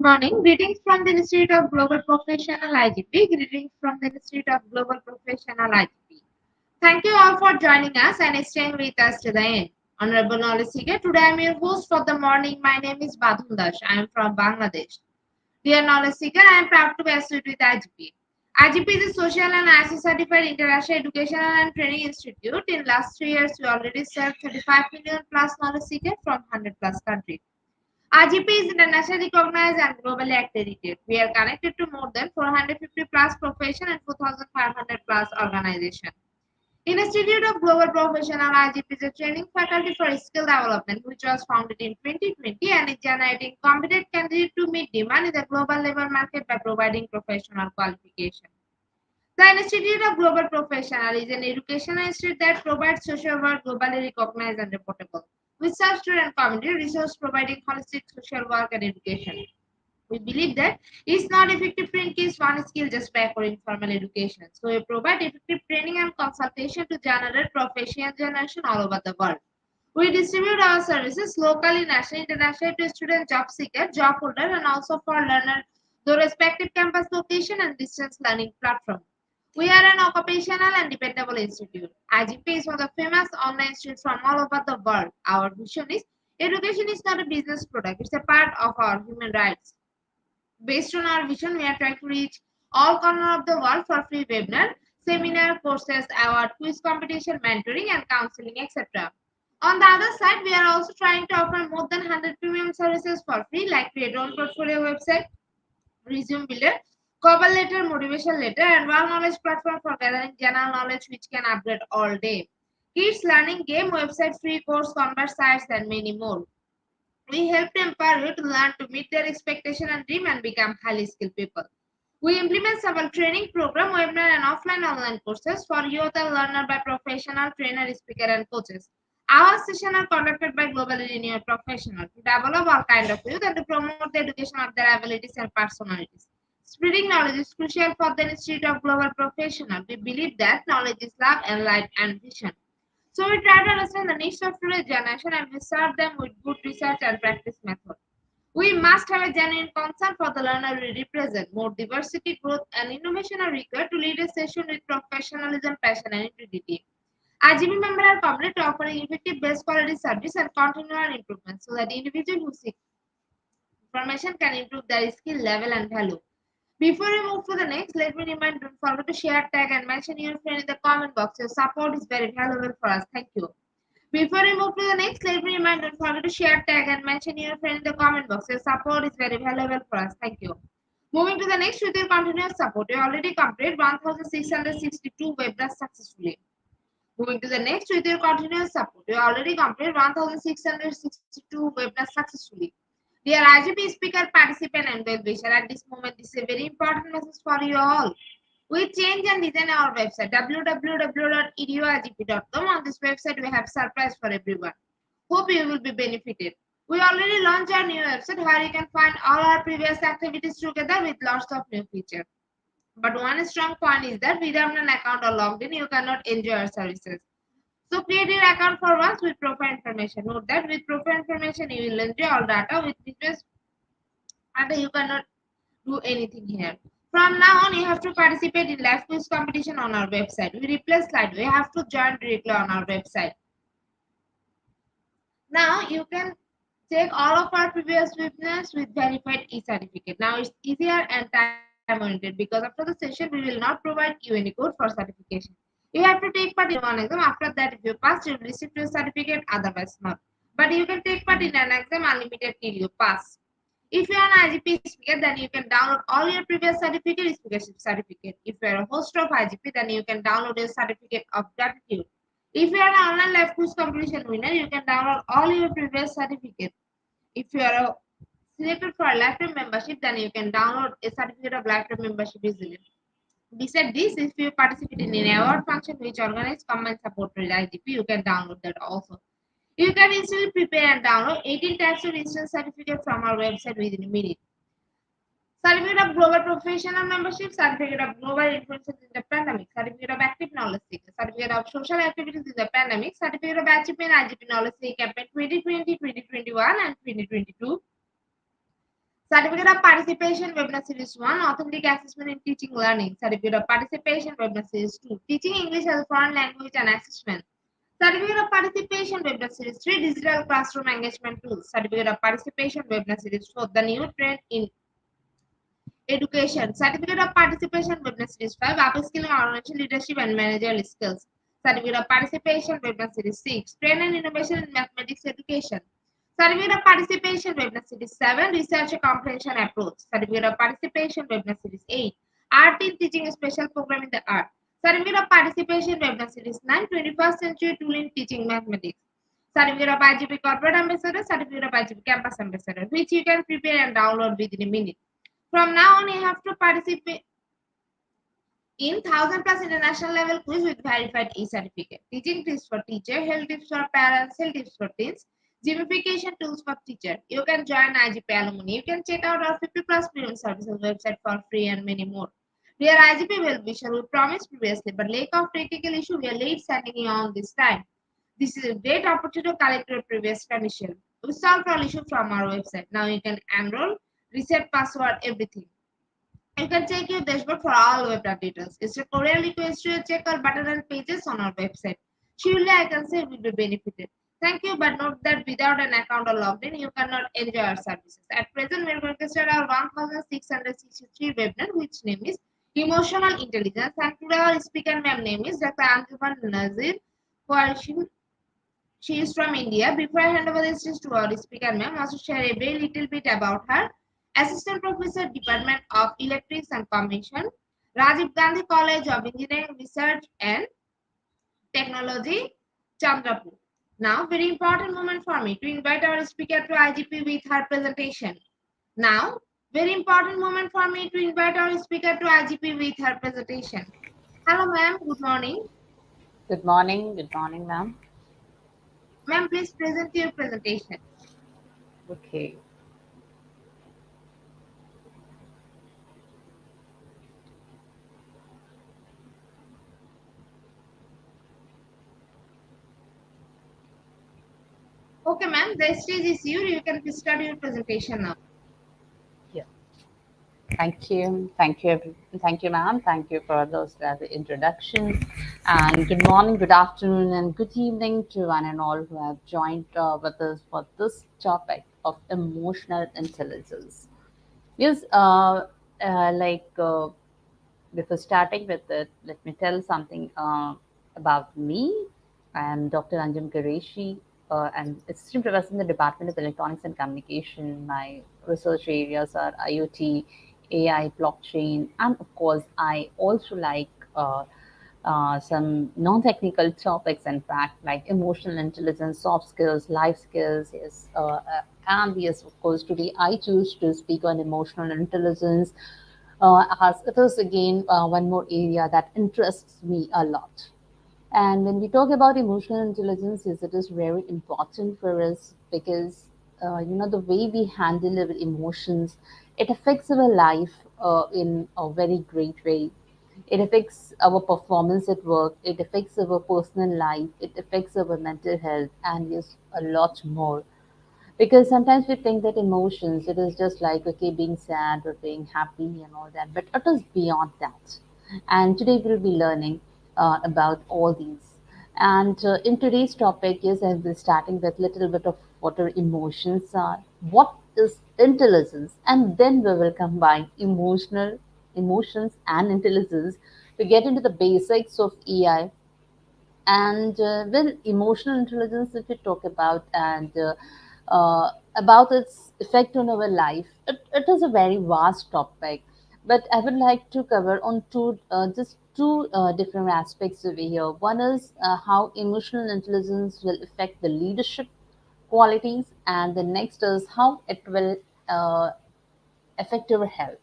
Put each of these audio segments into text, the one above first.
morning. Greetings from the Institute of Global Professional IGP. Greetings from the Institute of Global Professional IGP. Thank you all for joining us and staying with us to the end. Honorable Knowledge Seeker, today I am your host for the morning. My name is Badhun Dash. I am from Bangladesh. Dear Knowledge Seeker, I am proud to be associated with IGP. IGP is a social and ISO certified international educational and training institute. In last 3 years, we already served 35 million plus knowledge seekers from 100 plus countries. RGP is internationally recognized and globally accredited. We are connected to more than 450 plus profession and 4,500 plus organizations. In Institute of Global Professional, IGP is a training faculty for skill development, which was founded in 2020 and is generating competent candidates to meet demand in the global labor market by providing professional qualification. The Institute of Global Professional is an educational institute that provides social work globally recognized and reportable, with serves student and community resource providing holistic social work and education. We believe that it's not effective training is one skill just by for informal education. So we provide effective training and consultation to generate professional generation all over the world. We distribute our services locally, nationally, internationally to student job seeker, job holder, and also for learner, the respective campus location and distance learning platform. We are an occupational and dependable institute. IGP is one of the famous online institutes from all over the world. Our vision is education is not a business product, it's a part of our human rights. Based on our vision, we are trying to reach all corners of the world for free webinar, seminar, courses, award, quiz competition, mentoring, and counseling, etc. On the other side, we are also trying to offer more than 100 premium services for free, like Create Own Portfolio website, Resume Builder, cover letter, motivation letter, and one knowledge platform for gathering general knowledge which can upgrade all day. Kids learning game website, free course, convert sites, and many more. We help to empower you to learn to meet their expectation and dream and become highly skilled people. We implement several training program, webinar and offline online courses for youth and learner by professional trainer, speaker and coaches. Our sessions are conducted by globally renowned professionals to develop all kind of youth and to promote the education of their abilities and personalities. Spreading knowledge is crucial for the Institute of Global Professional. We believe that knowledge is love and light and vision. So we try to understand the needs of today's generation and we serve them with good research and practice methods. We must have a genuine concern for the learner we represent. More diversity, growth, and innovation are required to lead a session with professionalism, passion, and integrity. IGB members are committed to offering effective best quality service and continual improvement so that individuals who seek information can improve their skill level and value. Before we move to the next, let me remind don't forget to share, tag, and mention your friend in the comment box. Your support is very valuable for us. Thank you. Before we move to the next, let me remind don't forget to share, tag, and mention your friend in the comment box. Your support is very valuable for us. Thank you. Moving to the next with your continuous support. You already completed 1662 webinars successfully. Moving to the next with your continuous support. You already completed 1662 webinars successfully. Dear IGP speaker, participant, and well wisher, at this moment, this is a very important message for you all. We change and design our website www.eduigp.com. On this website, we have surprise for everyone. Hope you will be benefited. We already launched our new website where you can find all our previous activities together with lots of new features. But one strong point is that without an account or logged in, you cannot enjoy our services. So create your account for once with profile information. Note that with profile information, you will enjoy all data with business and you cannot do anything here. From now on, you have to participate in live quiz competition on our website. We replace slide. You have to join directly on our website. Now you can take all of our previous webinars with verified e-certificate. Now it's easier and time oriented because after the session, we will not provide you any code for certification. You have to take part in one exam. After that, if you pass, you will receive your certificate, otherwise not. But you can take part in an exam unlimited till you pass. If you are an IGP speaker, then you can download all your previous certificate, speakership certificate. If you are a host of IGP, then you can download your certificate of gratitude. If you are an online live quiz competition winner, you can download all your previous certificates. If you are selected for a lifetime membership, then you can download a certificate of lifetime membership easily. Besides this, if you participate in an award function which organizes combined support with IGP, you can download that also. You can instantly prepare and download 18 types of instant certificate from our website within a minute. Certificate of Global Professional Membership, Certificate of Global Influences in the Pandemic, Certificate of Active Knowledge Seeker, Certificate of Social Activities in the Pandemic, Certificate of Achievement IGP Knowledge Seeker Campaign 2020, 2021 and 2022, Certificate of Participation Webinar Series 1, Authentic Assessment in Teaching Learning. Certificate of Participation Webinar Series 2, Teaching English as a Foreign Language and Assessment. Certificate of Participation Webinar Series 3, Digital Classroom Engagement Tools. Certificate of Participation Webinar Series 4, The New Trend in Education. Certificate of Participation Webinar Series 5, Upskilling Organizational Leadership and Managerial Skills. Certificate of Participation Webinar Series 6, Trend and Innovation in Mathematics Education. Certificate of Participation Webinar Series 7, Research Comprehension Approach. Certificate of Participation Webinar Series 8, Art in Teaching a Special Program in the Art. Certificate of Participation Webinar Series 9, 21st Century Tool in Teaching Mathematics. Certificate of IGP Corporate Ambassador, Certificate of IGP Campus Ambassador, which you can prepare and download within a minute. From now on, you have to participate in 1000 plus international level quiz with verified e-certificate. Teaching tips for teacher, health tips for parents, health tips for teens, gamification tools for teacher. You can join IGP alumni. You can check out our 50 plus premium services website for free and many more. Dear IGP well-wisher, we promised previously, but lack of technical issue, we are late sending you on this time. This is a great opportunity to collect your previous condition. We solved all issue from our website. Now you can enroll, reset password, everything. You can check your dashboard for all web details. It's a cordial request to check our button and pages on our website. Surely I can say will be benefited. Thank you, but note that without an account or logged in, you cannot enjoy our services. At present, we are going to start our 1663 webinar, which name is Emotional Intelligence. And today our speaker ma'am name is Dr. Anjuman Nazir. She is from India. Before I hand over the stage to our speaker, ma'am, also share a very little bit about her. Assistant Professor, Department of Electrics and Commission, Rajiv Gandhi College of Engineering, Research and Technology, Chandrapur. Now, very important moment for me to invite our speaker to IGP with her presentation. Now, very important moment for me to invite our speaker to IGP with her presentation. Hello, ma'am. Good morning. Good morning, ma'am. Ma'am, please present your presentation. Okay. Okay, ma'am. The stage is you. You can start your presentation now. Yeah. Thank you, ma'am. Thank you for those introductions. And good morning, good afternoon, and good evening to one and all who have joined with us for this topic of emotional intelligence. Yes, like before starting with it, let me tell something about me. I am Dr. Anjum Qureshi, and Assistant Professor in the Department of Electronics and Communication. My research areas are IoT, AI, blockchain, and of course, I also like some non-technical topics, in fact, like emotional intelligence, soft skills, life skills. Yes, and yes, of course, today I choose to speak on emotional intelligence as it is again one more area that interests me a lot. And when we talk about emotional intelligence, yes, it is very important for us because the way we handle our emotions, it affects our life in a very great way. It affects our performance at work. It affects our personal life. It affects our mental health, and yes, a lot more. Because sometimes we think that emotions, it is just like, okay, being sad or being happy and all that, but it is beyond that. And today we'll be learning about all these. And in today's topic, yes, I'll be starting with a little bit of what our emotions are, what is intelligence, and then we will combine emotions and intelligence to get into the basics of AI. And well, emotional intelligence, if we talk about and about its effect on our life, it is a very vast topic. But I would like to cover on just two different aspects over here. One is how emotional intelligence will affect the leadership qualities, and the next is how it will affect our health.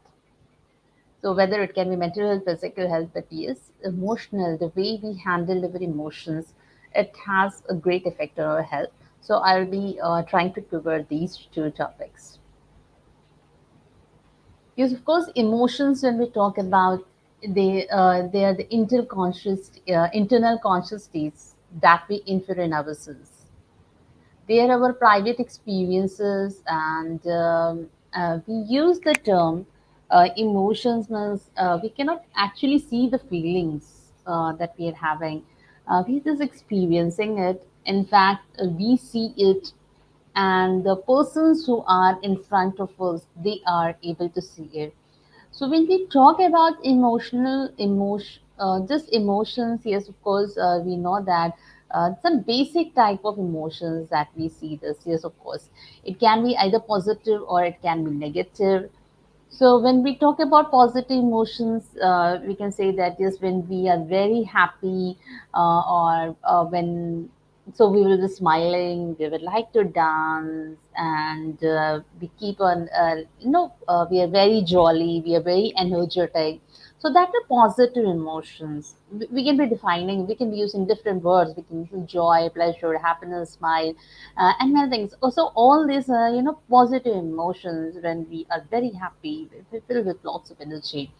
So whether it can be mental health, physical health, but yes, emotional, the way we handle our emotions, it has a great effect on our health. So I'll be trying to cover these two topics. Yes, of course, emotions when we talk about they are the internal conscious states that we infer in ourselves. They are our private experiences and we use the term emotions means we cannot actually see the feelings that we are having. We're just experiencing it. In fact, we see it, and the persons who are in front of us, they are able to see it. So when we talk about just emotions, yes, of course, we know that some basic type of emotions that we see this. Yes, of course, it can be either positive or it can be negative. So when we talk about positive emotions, we can say that yes, when we are very happy, or when so we will be smiling, we would like to dance, and we keep on, we are very jolly, we are very energetic. So that are positive emotions. We can be defining, we can be using different words. We can use joy, pleasure, happiness, smile, and many things. Also, all these, positive emotions, when we are very happy, we feel with lots of energy.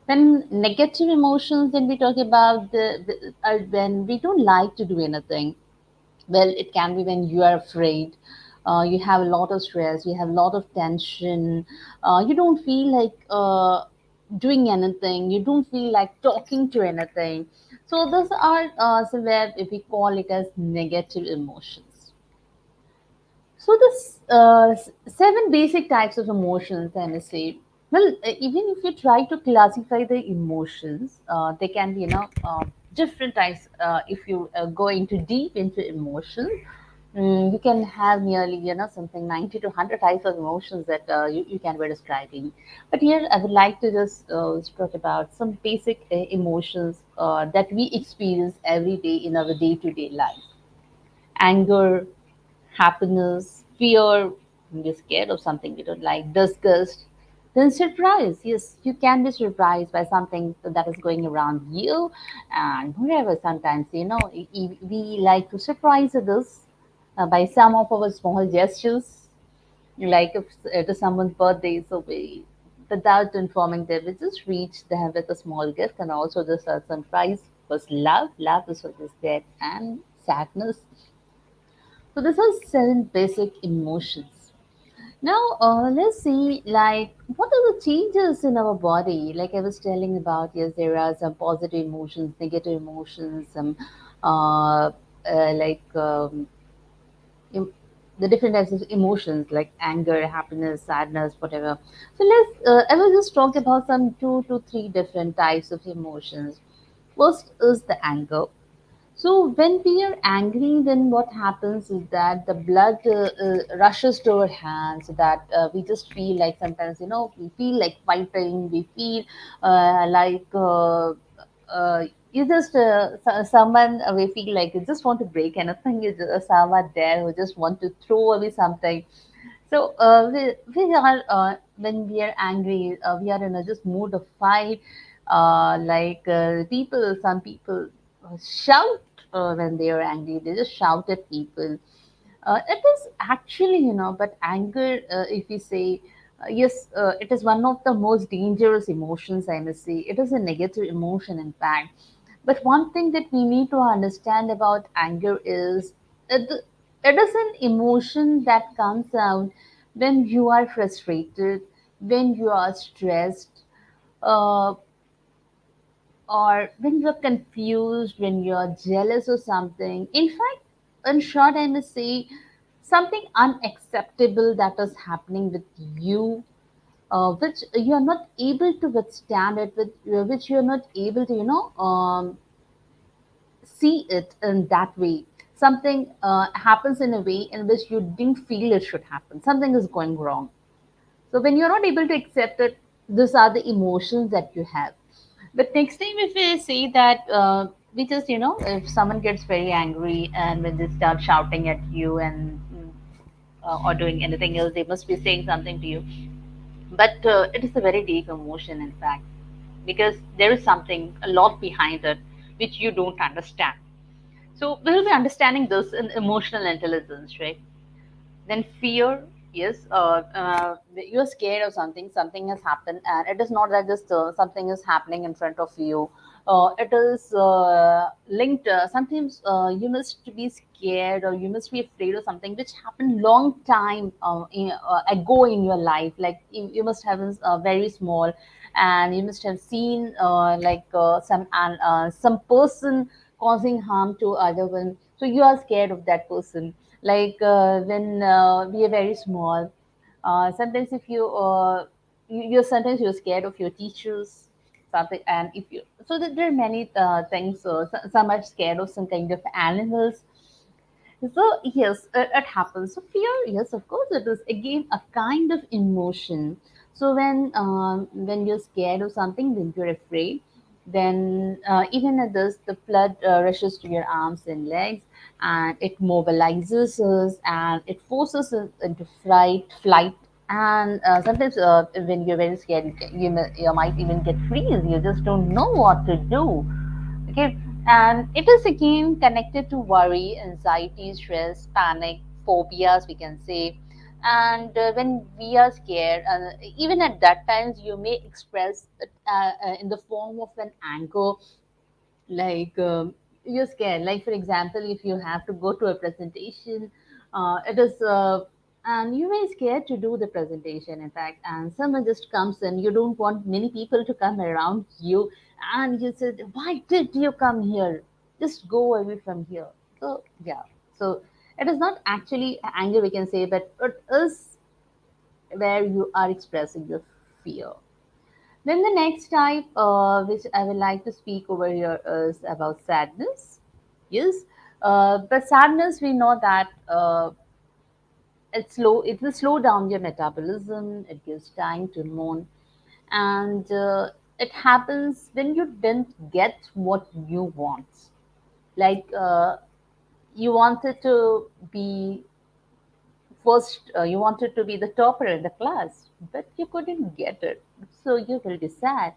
Then negative emotions, when we talk about when we don't like to do anything. Well, it can be when you are afraid, you have a lot of stress, you have a lot of tension, you don't feel like doing anything, you don't feel like talking to anything. So those are somewhere if we call it as negative emotions. So this seven basic types of emotions, I must say. Well, even if you try to classify the emotions, they can be, different types. If you go into deep into emotions, you can have nearly, something 90 to 100 types of emotions that you can be describing. But here, I would like to just talk about some basic emotions that we experience every day in our day-to-day life: anger, happiness, fear, when you're scared of something you don't like, disgust, then surprise. Yes, you can be surprised by something that is going around you, and wherever. Sometimes, we like to surprise others by some of our small gestures, like if it is someone's birthday, so we, without informing them, we just reach them with a small gift, and also just a surprise was love. Love is what is there, and sadness. So these are seven basic emotions. Now, let's see, like, what are the changes in our body? Like I was telling about, yes, there are some positive emotions, negative emotions, some uh, like em- the different types of emotions, like anger, happiness, sadness, whatever. So I will just talk about some two to three different types of emotions. First is the anger. So when we are angry, then what happens is that the blood rushes to our hands. So that we just feel like sometimes, we feel like fighting. We feel like you just someone, we feel like you just want to break anything. You just someone there who just want to throw away something. So we are when we are angry, we are in a just mood of fight. Some people shout when they are angry. They just shout at people. It is actually, but anger, if we say, yes, it is one of the most dangerous emotions, I must say. It is a negative emotion, in fact. But one thing that we need to understand about anger is it, it is an emotion that comes out when you are frustrated, when you are stressed, uh, or when you're confused, when you're jealous or something. In fact, in short, I must say something unacceptable that is happening with you, which you're not able to withstand it, with which you're not able to, see it in that way. Something happens in a way in which you didn't feel it should happen. Something is going wrong. So when you're not able to accept it, these are the emotions that you have. But next time, if we say that we just, if someone gets very angry and when they start shouting at you and or doing anything else, they must be saying something to you. But it is a very deep emotion, in fact, because there is something a lot behind it which you don't understand. So we'll be understanding this in emotional intelligence, right? Then fear, yes, you're scared of something. Something has happened, and it is not that just something is happening in front of you. It is linked. Sometimes you must be scared or you must be afraid of something which happened long time ago in your life. Like you must have been very small, and you must have seen some person causing harm to other one. So you are scared of that person. Like when we are very small, sometimes if you're sometimes you're scared of your teachers, something. And if you, so that there are many things. Some are scared of some kind of animals. So yes, it happens. So fear, yes, of course, it is again a kind of emotion. So when you're scared of something, when you're afraid, then even at this, the blood rushes to your arms and legs, and it mobilizes us, and it forces us into flight. And sometimes when you're very scared, you might even get freeze. You just don't know what to do. Okay, and it is again connected to worry, anxiety, stress, panic, phobias, we can say. And when we are scared, even at that times, you may express it in the form of an anger, like you're scared. Like for example, if you have to go to a presentation, it is and you may scared to do the presentation, in fact, and someone just comes and you don't want many people to come around you, and you said, why did you come here, just go away from here. So yeah, so it is not actually anger, we can say, but it is where you are expressing your fear. Then the next type, which I would like to speak over here, is about sadness. Yes, but sadness, we know that it's slow. It will slow down your metabolism. It gives time to mourn, and it happens when you didn't get what you want. Like you wanted to be first, you wanted to be the topper in the class, but you couldn't get it. So you will be sad.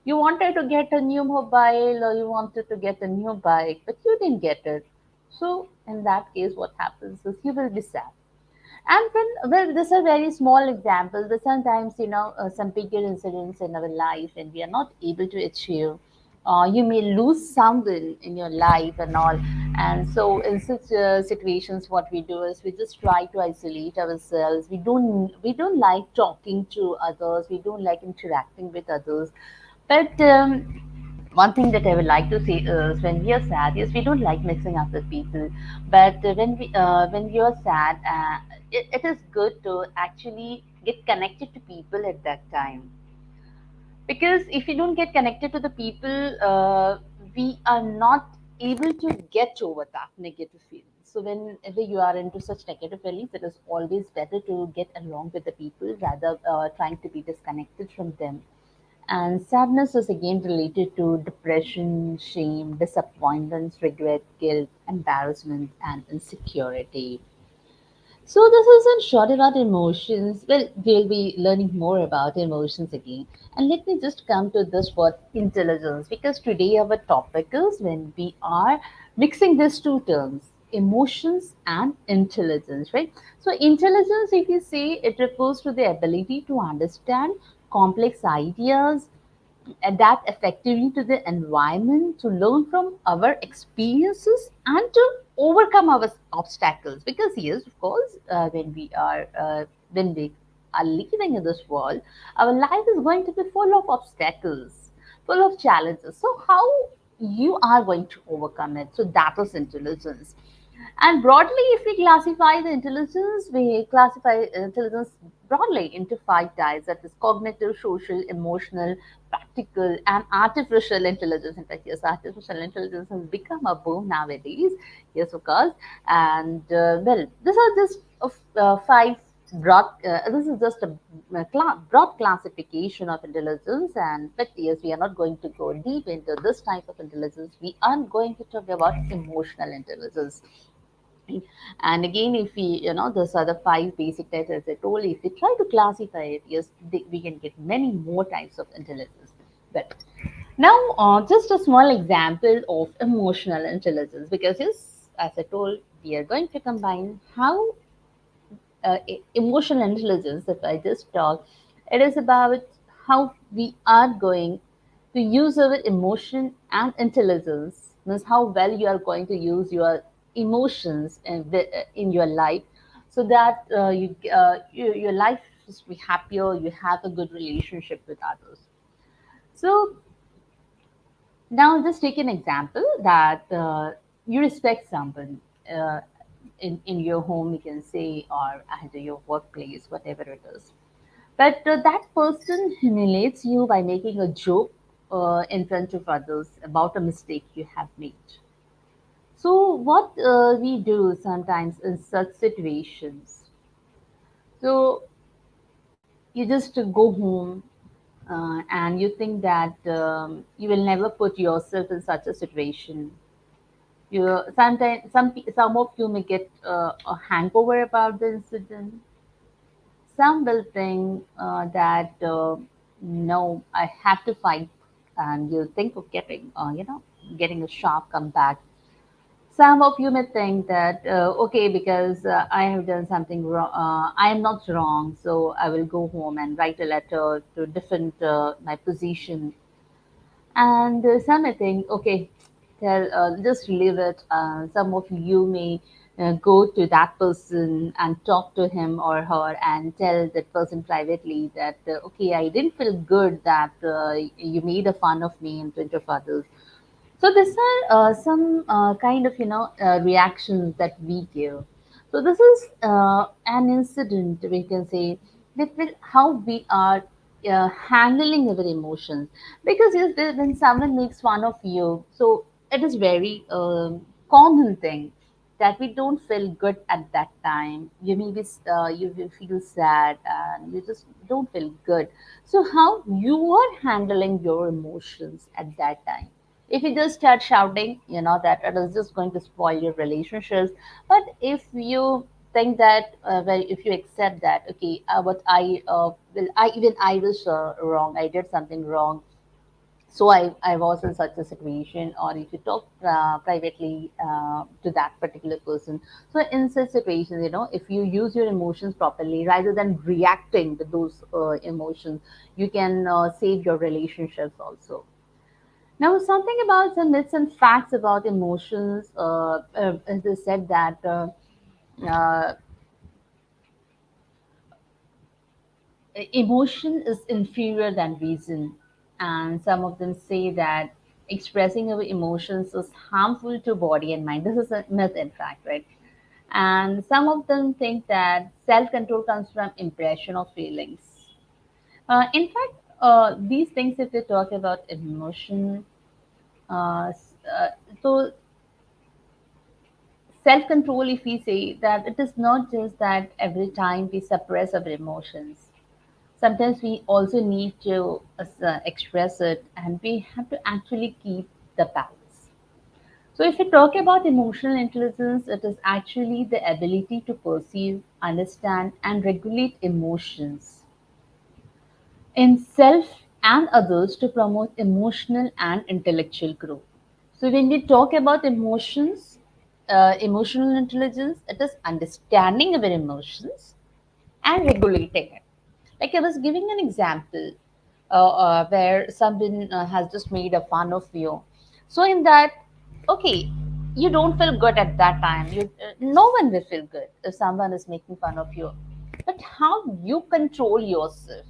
You wanted to get a new mobile or you wanted to get a new bike, but you didn't get it. So, in that case, what happens is you will be sad. And when, well, these are very small examples, but sometimes, some bigger incidents in our life and we are not able to achieve. You may lose someone in your life and all. And so, in such situations, what we do is we just try to isolate ourselves. We don't like talking to others. We don't like interacting with others. But one thing that I would like to say is when we are sad, yes, we don't like mixing up with people. But when you are sad, it is good to actually get connected to people at that time. Because if you don't get connected to the people, we are not able to get over that negative feeling. So whenever you are into such negative feelings, it is always better to get along with the people rather trying to be disconnected from them. And sadness is again related to depression, shame, disappointments, regret, guilt, embarrassment, and insecurity. So, this is in short about emotions. Well, we'll be learning more about emotions again. And let me just come to this word intelligence, because today our topic is when we are mixing these two terms, emotions and intelligence, right? So, intelligence, if you say, it refers to the ability to understand complex ideas, adapt effectively to the environment, to learn from our experiences, and to overcome our obstacles. Because yes, of course, when we are living in this world, our life is going to be full of obstacles, full of challenges. So how you are going to overcome it? So that is intelligence. And broadly, if we classify the intelligence, we classify intelligence broadly into five types, that is cognitive, social, emotional, practical, and artificial intelligence. In fact, yes, artificial intelligence has become a boom nowadays. Yes, of course. And well, these are just five broad, this is just a broad classification of intelligence. And but yes, we are not going to go deep into this type of intelligence. We are going to talk about emotional intelligence. And again, if we, those are the five basic types, as I told you, if we try to classify it, yes, we can get many more types of intelligence. But now, just a small example of emotional intelligence, because yes, as I told, we are going to combine how emotional intelligence that I just talked. It is about how we are going. To use our emotion and intelligence means how well you are going to use your emotions in your life, so that your life is be happier, you have a good relationship with others. So now just take an example that you respect someone uh, in your home, you can say, or at your workplace, whatever it is. But that person humiliates you by making a joke in front of others about a mistake you have made. So, what we do sometimes in such situations, so you just go home and you think that you will never put yourself in such a situation. You sometimes some of you may get a hangover about the incident. Some will think that no, I have to fight, and you think of getting, getting a sharp comeback. Some of you may think that okay, because I have done something wrong, I am not wrong, so I will go home and write a letter to defend my position. And some may think, okay, just leave it. Some of you may go to that person and talk to him or her and tell that person privately that, okay, I didn't feel good that you made a fun of me in front of others. So these are some kind of reactions that we give. So this is an incident we can say that with how we are handling our emotions. Because yes, when someone makes fun of you, so it is very common thing that we don't feel good at that time. You maybe you will feel sad and you just don't feel good. So how you are handling your emotions at that time? If you just start shouting, you know that it is just going to spoil your relationships. But if you think that, well, if you accept that, okay, what I will, I even I was wrong, I did something wrong, so I was in such a situation, or if you talk privately to that particular person. So in such situations, if you use your emotions properly rather than reacting to those emotions, you can save your relationships also. Now, something about some myths and facts about emotions. As I said that uh, emotion is inferior than reason, and some of them say that expressing our emotions is harmful to body and mind. This is a myth, in fact, right? And some of them think that self-control comes from impression of feelings. In fact, these things, if we talk about emotion, uh, s- uh, so self control, if we say that it is not just that every time we suppress our emotions, sometimes we also need to express it, and we have to actually keep the balance. So if we talk about emotional intelligence, it is actually the ability to perceive, understand, and regulate emotions in self and others to promote emotional and intellectual growth. So when we talk about emotions, emotional intelligence, it is understanding our emotions and regulating it. Like I was giving an example where someone has just made a fun of you. So in that, okay, you don't feel good at that time. No one will feel good if someone is making fun of you. But how you control yourself,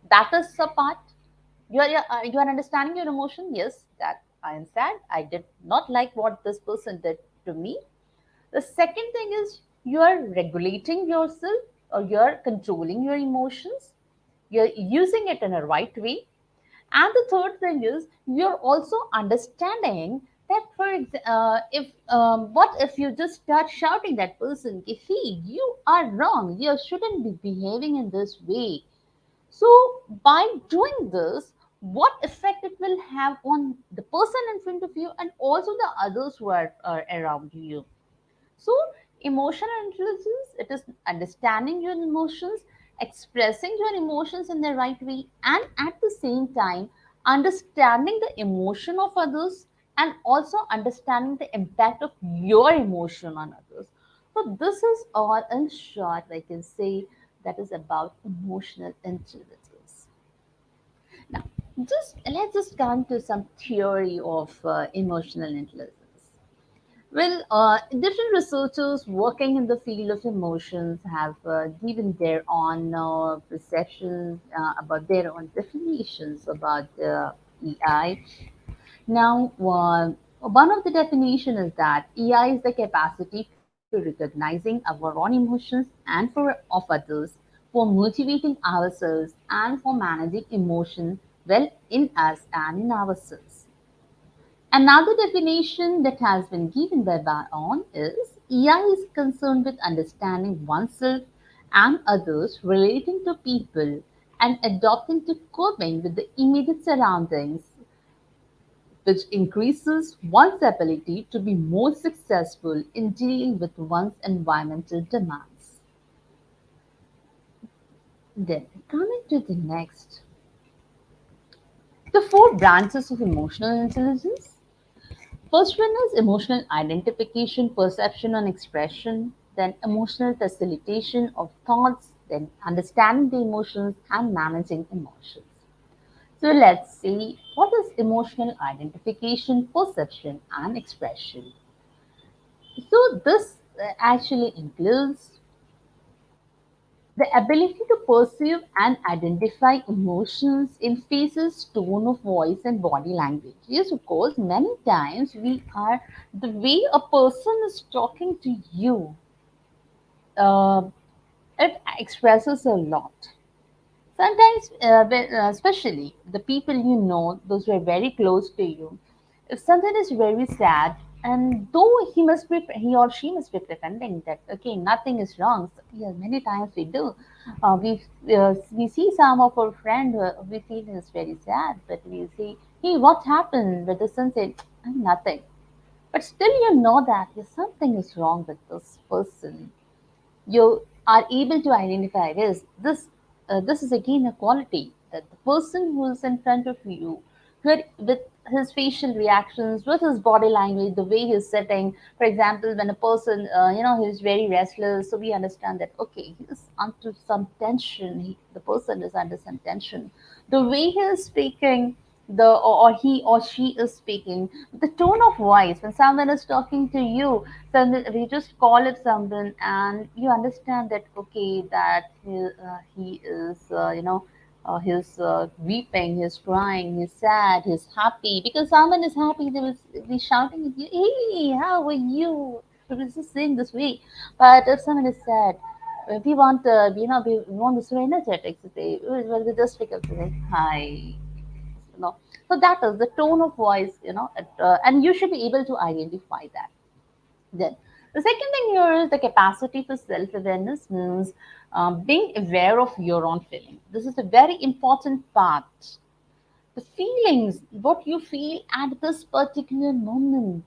that is a part. You are understanding your emotion. Yes, that I am sad. I did not like what this person did to me. The second thing is you are regulating yourself, or you are controlling your emotions. You're using it in a right way. And the third thing is you're also understanding that, if what if you just start shouting that person, hey, you are wrong, you shouldn't be behaving in this way. So, by doing this, what effect it will have on the person in front of you and also the others who are around you? So, emotional intelligence, it is understanding your emotions, expressing your emotions in the right way, and at the same time, understanding the emotion of others and also understanding the impact of your emotion on others. So, this is all in short, I can say, that is about emotional intelligence. Now, Just let's just come to some theory of emotional intelligence. Well, different researchers working in the field of emotions have given their own perceptions about their own definitions about EI. Now, one of the definition is that EI is the capacity to recognizing our own emotions and for of others, for motivating ourselves, and for managing emotion well in us and in ourselves. Another definition that has been given by Baron is EI is concerned with understanding oneself and others, relating to people, and adapting to coping with the immediate surroundings, which increases one's ability to be more successful in dealing with one's environmental demands. Then, coming to the next, the four branches of emotional intelligence. First one is emotional identification, perception, and expression. Then emotional facilitation of thoughts. Then understanding the emotions and managing emotions. So let's see what is emotional identification, perception, and expression. So this actually includes the ability to perceive and identify emotions in faces, tone of voice, and body language. Yes, of course, many times we are the way a person is talking to you, uh, it expresses a lot. Sometimes, especially the people you know, those who are very close to you, if something is very sad, and though he or she must be pretending that okay, nothing is wrong. So, yeah, many times we do. We see some of our friend we feel is very sad, but we say, hey, what happened? But the son said, nothing. But still, you know that yes, something is wrong with this person. You are able to identify this is again a quality that the person who is in front of you with his facial reactions, with his body language, the way he's sitting. For example, when a person he's very restless, so we understand that okay, he is under some tension. The person is under some tension. The way he is speaking, or he or she is speaking, the tone of voice when someone is talking to you, so we just call it something, and you understand that okay, that he is he's weeping, he's crying, he's sad, he's happy. Because someone is happy, they will be shouting at you, hey, how are you? They will just saying this way. But if someone is sad, we want we want to so energetic to say, well, we just pick up to say hi. So that is the tone of voice, and you should be able to identify that. Then the second thing here is the capacity for self-awareness, means being aware of your own feeling. This is a very important part. The feelings, what you feel at this particular moment,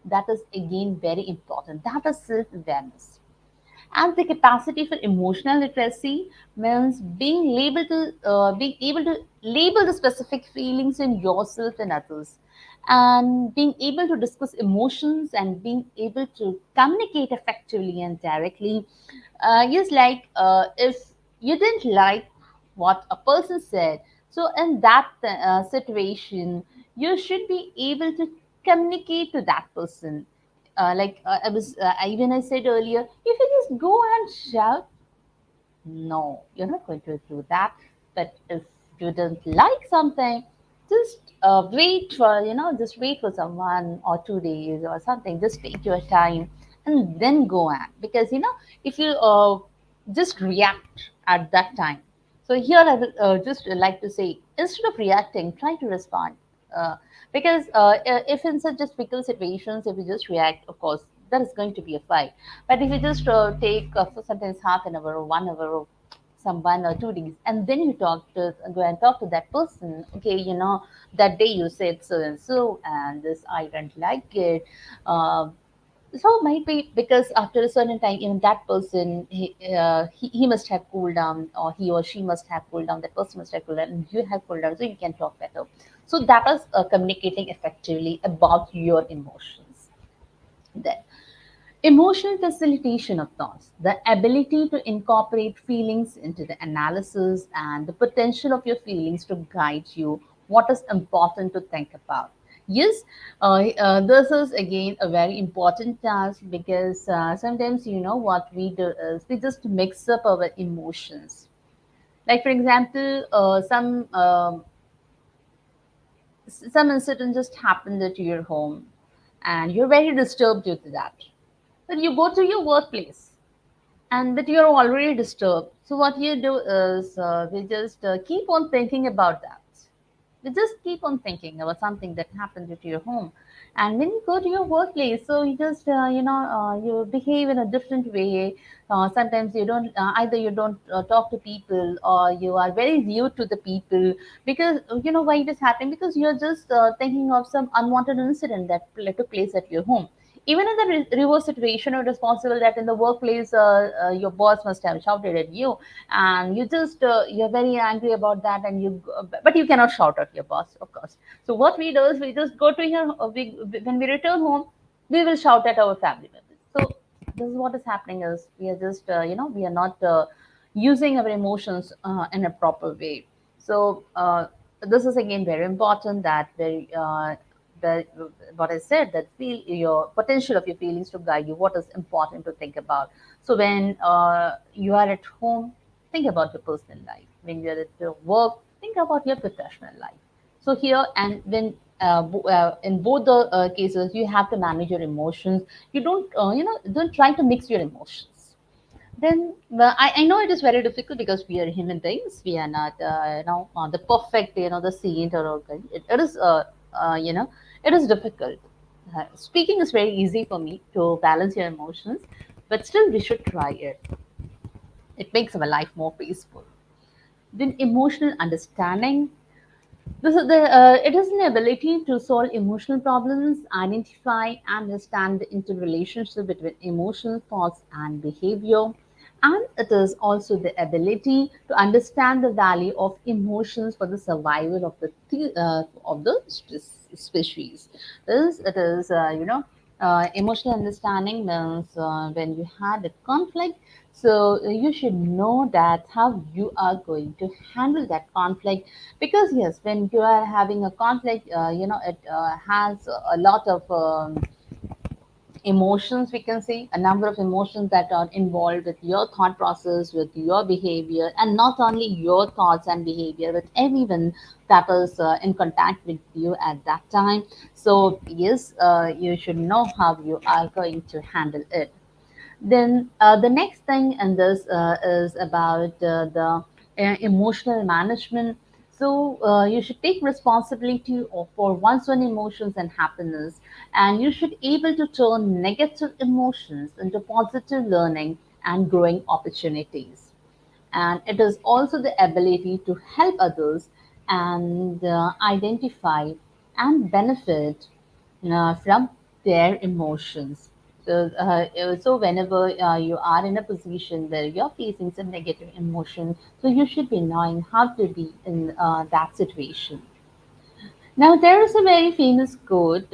that is again very important. That is self-awareness. And the capacity for emotional literacy means being able to label the specific feelings in yourself and others, and being able to discuss emotions and being able to communicate effectively and directly. Yes, like if you didn't like what a person said, so in that situation, you should be able to communicate to that person. Even I said earlier, if you just go and shout, no, you're not going to do that. But if you don't like something, just just wait for someone or 2 days or something. Just take your time and then go on. Because if you just react at that time. So here I would just like to say, instead of reacting, try to respond. Uh, because if in such just difficult situations, if you just react, of course, there is going to be a fight. But if you just take for sometimes half an hour or 1 hour or some 1 or 2 days, and then you go and talk to that person. Okay, that day you said so and so, and this I don't like it. Uh, so might be because after a certain time, even that person he must have cooled down, or he or she must have cooled down. That person must have cooled down, and you have cooled down, so you can talk better. So that is communicating effectively about your emotions. Then emotional facilitation of thoughts, the ability to incorporate feelings into the analysis and the potential of your feelings to guide you what is important to think about. Yes, this is again a very important task because sometimes what we do is we just mix up our emotions. Like for example, some incident just happened at your home, and you're very disturbed due to that. But you go to your workplace, but you're already disturbed. So what you do is we just keep on thinking about that. We just keep on thinking about something that happened at your home, and when you go to your workplace, so you just you behave in a different way. Sometimes you don't either you don't talk to people, or you are very rude to the people, because why it is happening, because you're just thinking of some unwanted incident that took place at your home. Even in the reverse situation, it is possible that in the workplace your boss must have shouted at you, and you're very angry about that, but you cannot shout at your boss, of course. So what we do is we just go to here, when we return home, we will shout at our family members. So this is what is happening is we are just we are not using our emotions in a proper way. So this is again very important, that very that what I said, that feel your potential of your feelings to guide you, what is important to think about. So when you are at home, think about your personal life. When you're at your work, think about your professional life. So here and when in both the cases, you have to manage your emotions. You don't try to mix your emotions. Then I know it is very difficult because we are human beings. We are not the perfect, the saint or all kind. It is it is difficult. Speaking is very easy for me to balance your emotions, but still we should try it. It makes our life more peaceful. Then emotional understanding. It is an ability to solve emotional problems, identify and understand the interrelationship between emotional thoughts and behavior. And it is also the ability to understand the value of emotions for the survival of the species. This it is emotional understanding means when you had a conflict, so you should know that how you are going to handle that conflict. Because yes, when you are having a conflict, it has a lot of emotions, we can say a number of emotions that are involved with your thought process, with your behavior, and not only your thoughts and behavior, with everyone that is in contact with you at that time. So yes, you should know how you are going to handle it. Then the next thing in this is about the emotional management. So you should take responsibility for one's own emotions and happiness, and you should able to turn negative emotions into positive learning and growing opportunities. And it is also the ability to help others and identify and benefit from their emotions. So whenever you are in a position where you're facing some negative emotion, so you should be knowing how to be in that situation. Now, there is a very famous quote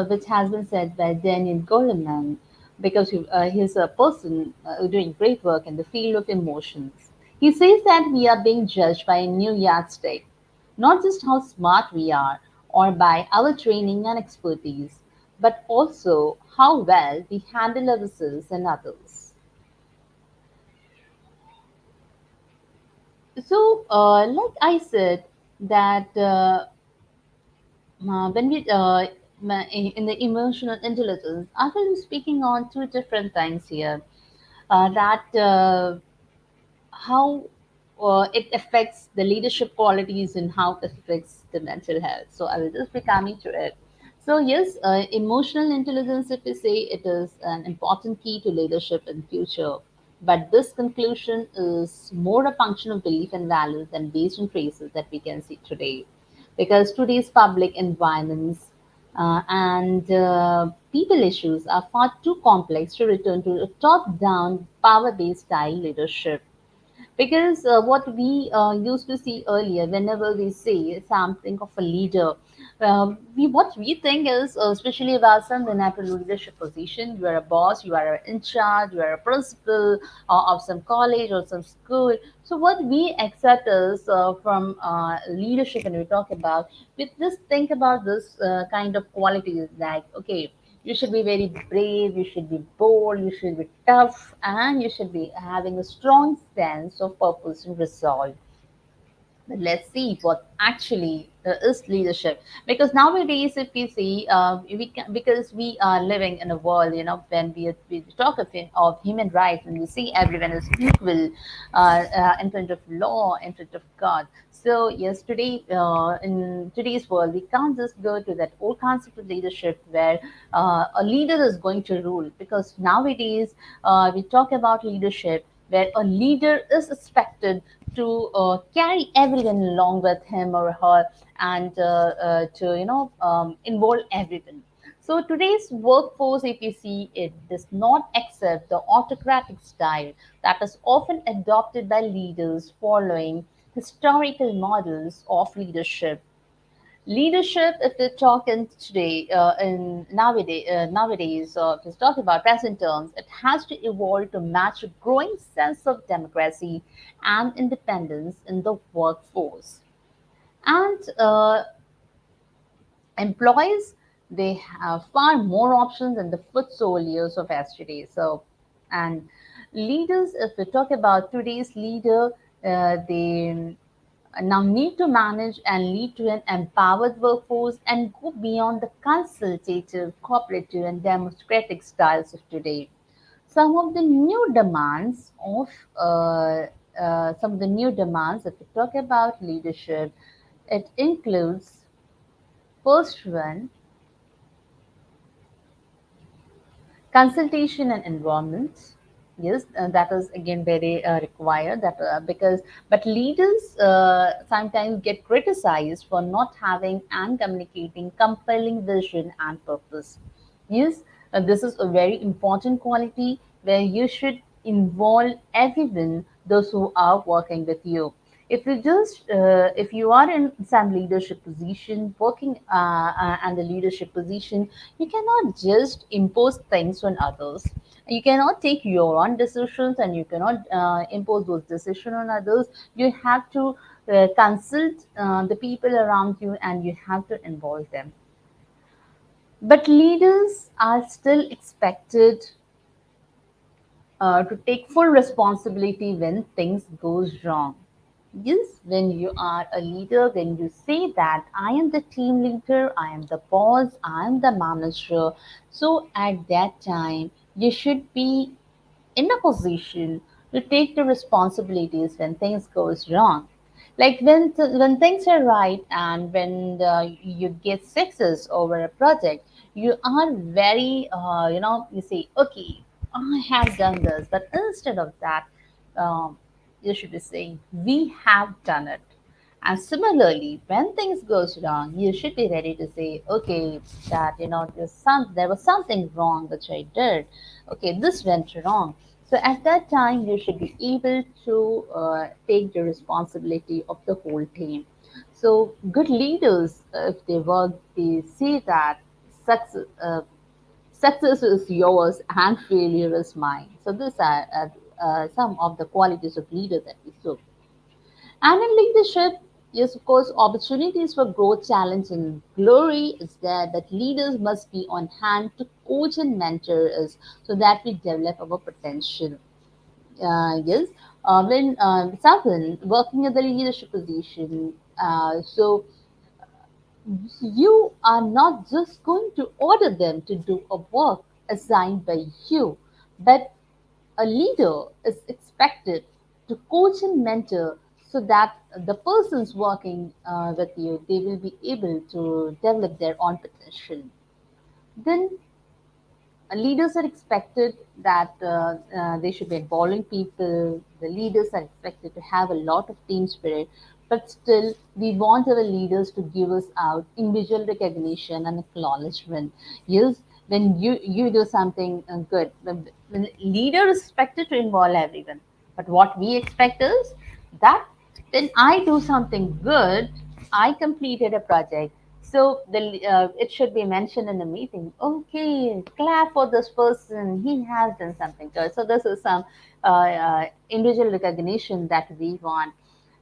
which has been said by Daniel Goleman, because he's a person doing great work in the field of emotions. He says that we are being judged by a new yardstick, not just how smart we are or by our training and expertise, but also how well we handle ourselves and others. So, like I said, that when we in the emotional intelligence, I will be speaking on two different things here. That how it affects the leadership qualities and how it affects the mental health. So I will just be coming to it. So yes, emotional intelligence, if we say, it is an important key to leadership in future. But this conclusion is more a function of belief and values than based on traces that we can see today. Because today's public environments and people issues are far too complex to return to a top-down, power-based style leadership. Because what we used to see earlier, whenever we say something of a leader, We what we think is, especially about some in a leadership position, you are a boss, you are in charge, you are a principal of some college or some school. So what we accept is from leadership, and we talk about, we just think about this kind of qualities like, okay, you should be very brave, you should be bold, you should be tough, and you should be having a strong sense of purpose and resolve. But let's see what actually is leadership. Because nowadays, if we see, because we are living in a world, when we talk of human rights, and we see everyone is equal in front of law, in front of God. So yes, today in today's world, we can't just go to that old concept of leadership where a leader is going to rule. Because nowadays, we talk about leadership where a leader is expected to carry everyone along with him or her, and to involve everyone. So today's workforce, if you see, it does not accept the autocratic style that is often adopted by leaders following historical models of leadership. Leadership, if we talk in today, nowadays, if we talk about present terms, it has to evolve to match a growing sense of democracy and independence in the workforce. And employees, they have far more options than the foot soldiers of yesterday. So, and leaders, if we talk about today's leader, they now need to manage and lead to an empowered workforce and go beyond the consultative, cooperative, and democratic styles of today. Some of the new demands of some of the new demands, if we talk about leadership, it includes first one, consultation and environment. Yes, that is again very required. That because but leaders sometimes get criticized for not having and communicating compelling vision and purpose. Yes, this is a very important quality where you should involve everyone, those who are working with you. If you are in some leadership position, working and the leadership position, you cannot just impose things on others. You cannot take your own decisions, and you cannot impose those decisions on others. You have to consult the people around you, and you have to involve them. But leaders are still expected to take full responsibility when things goes wrong. Yes, when you are a leader, when you say that I am the team leader, I am the boss, I am the manager, so at that time you should be in a position to take the responsibilities when things goes wrong. Like when things are right, and when you get success over a project, you are very you say, okay, I have done this. But instead of that, um, you should be saying, we have done it. And similarly, when things goes wrong, you should be ready to say, okay, that there was something wrong which I did. Okay, this went wrong. So at that time, you should be able to take the responsibility of the whole team. So good leaders, if they work, they say that success, success is yours and failure is mine. So these are some of the qualities of leaders that we saw. And in leadership, yes, of course, opportunities for growth, challenge, and glory is there, that leaders must be on hand to coach and mentor us so that we develop our potential. Yes, when someone working at the leadership position, so you are not just going to order them to do a work assigned by you, but a leader is expected to coach and mentor so that the persons working with you, they will be able to develop their own potential. Then leaders are expected that they should be involving people. The leaders are expected to have a lot of team spirit, but still, we want our leaders to give us out individual recognition and acknowledgement. Yes, when you do something good, the leader is expected to involve everyone. But what we expect is that when I do something good, I completed a project. So it should be mentioned in the meeting. Okay, clap for this person. He has done something good. So this is some individual recognition that we want.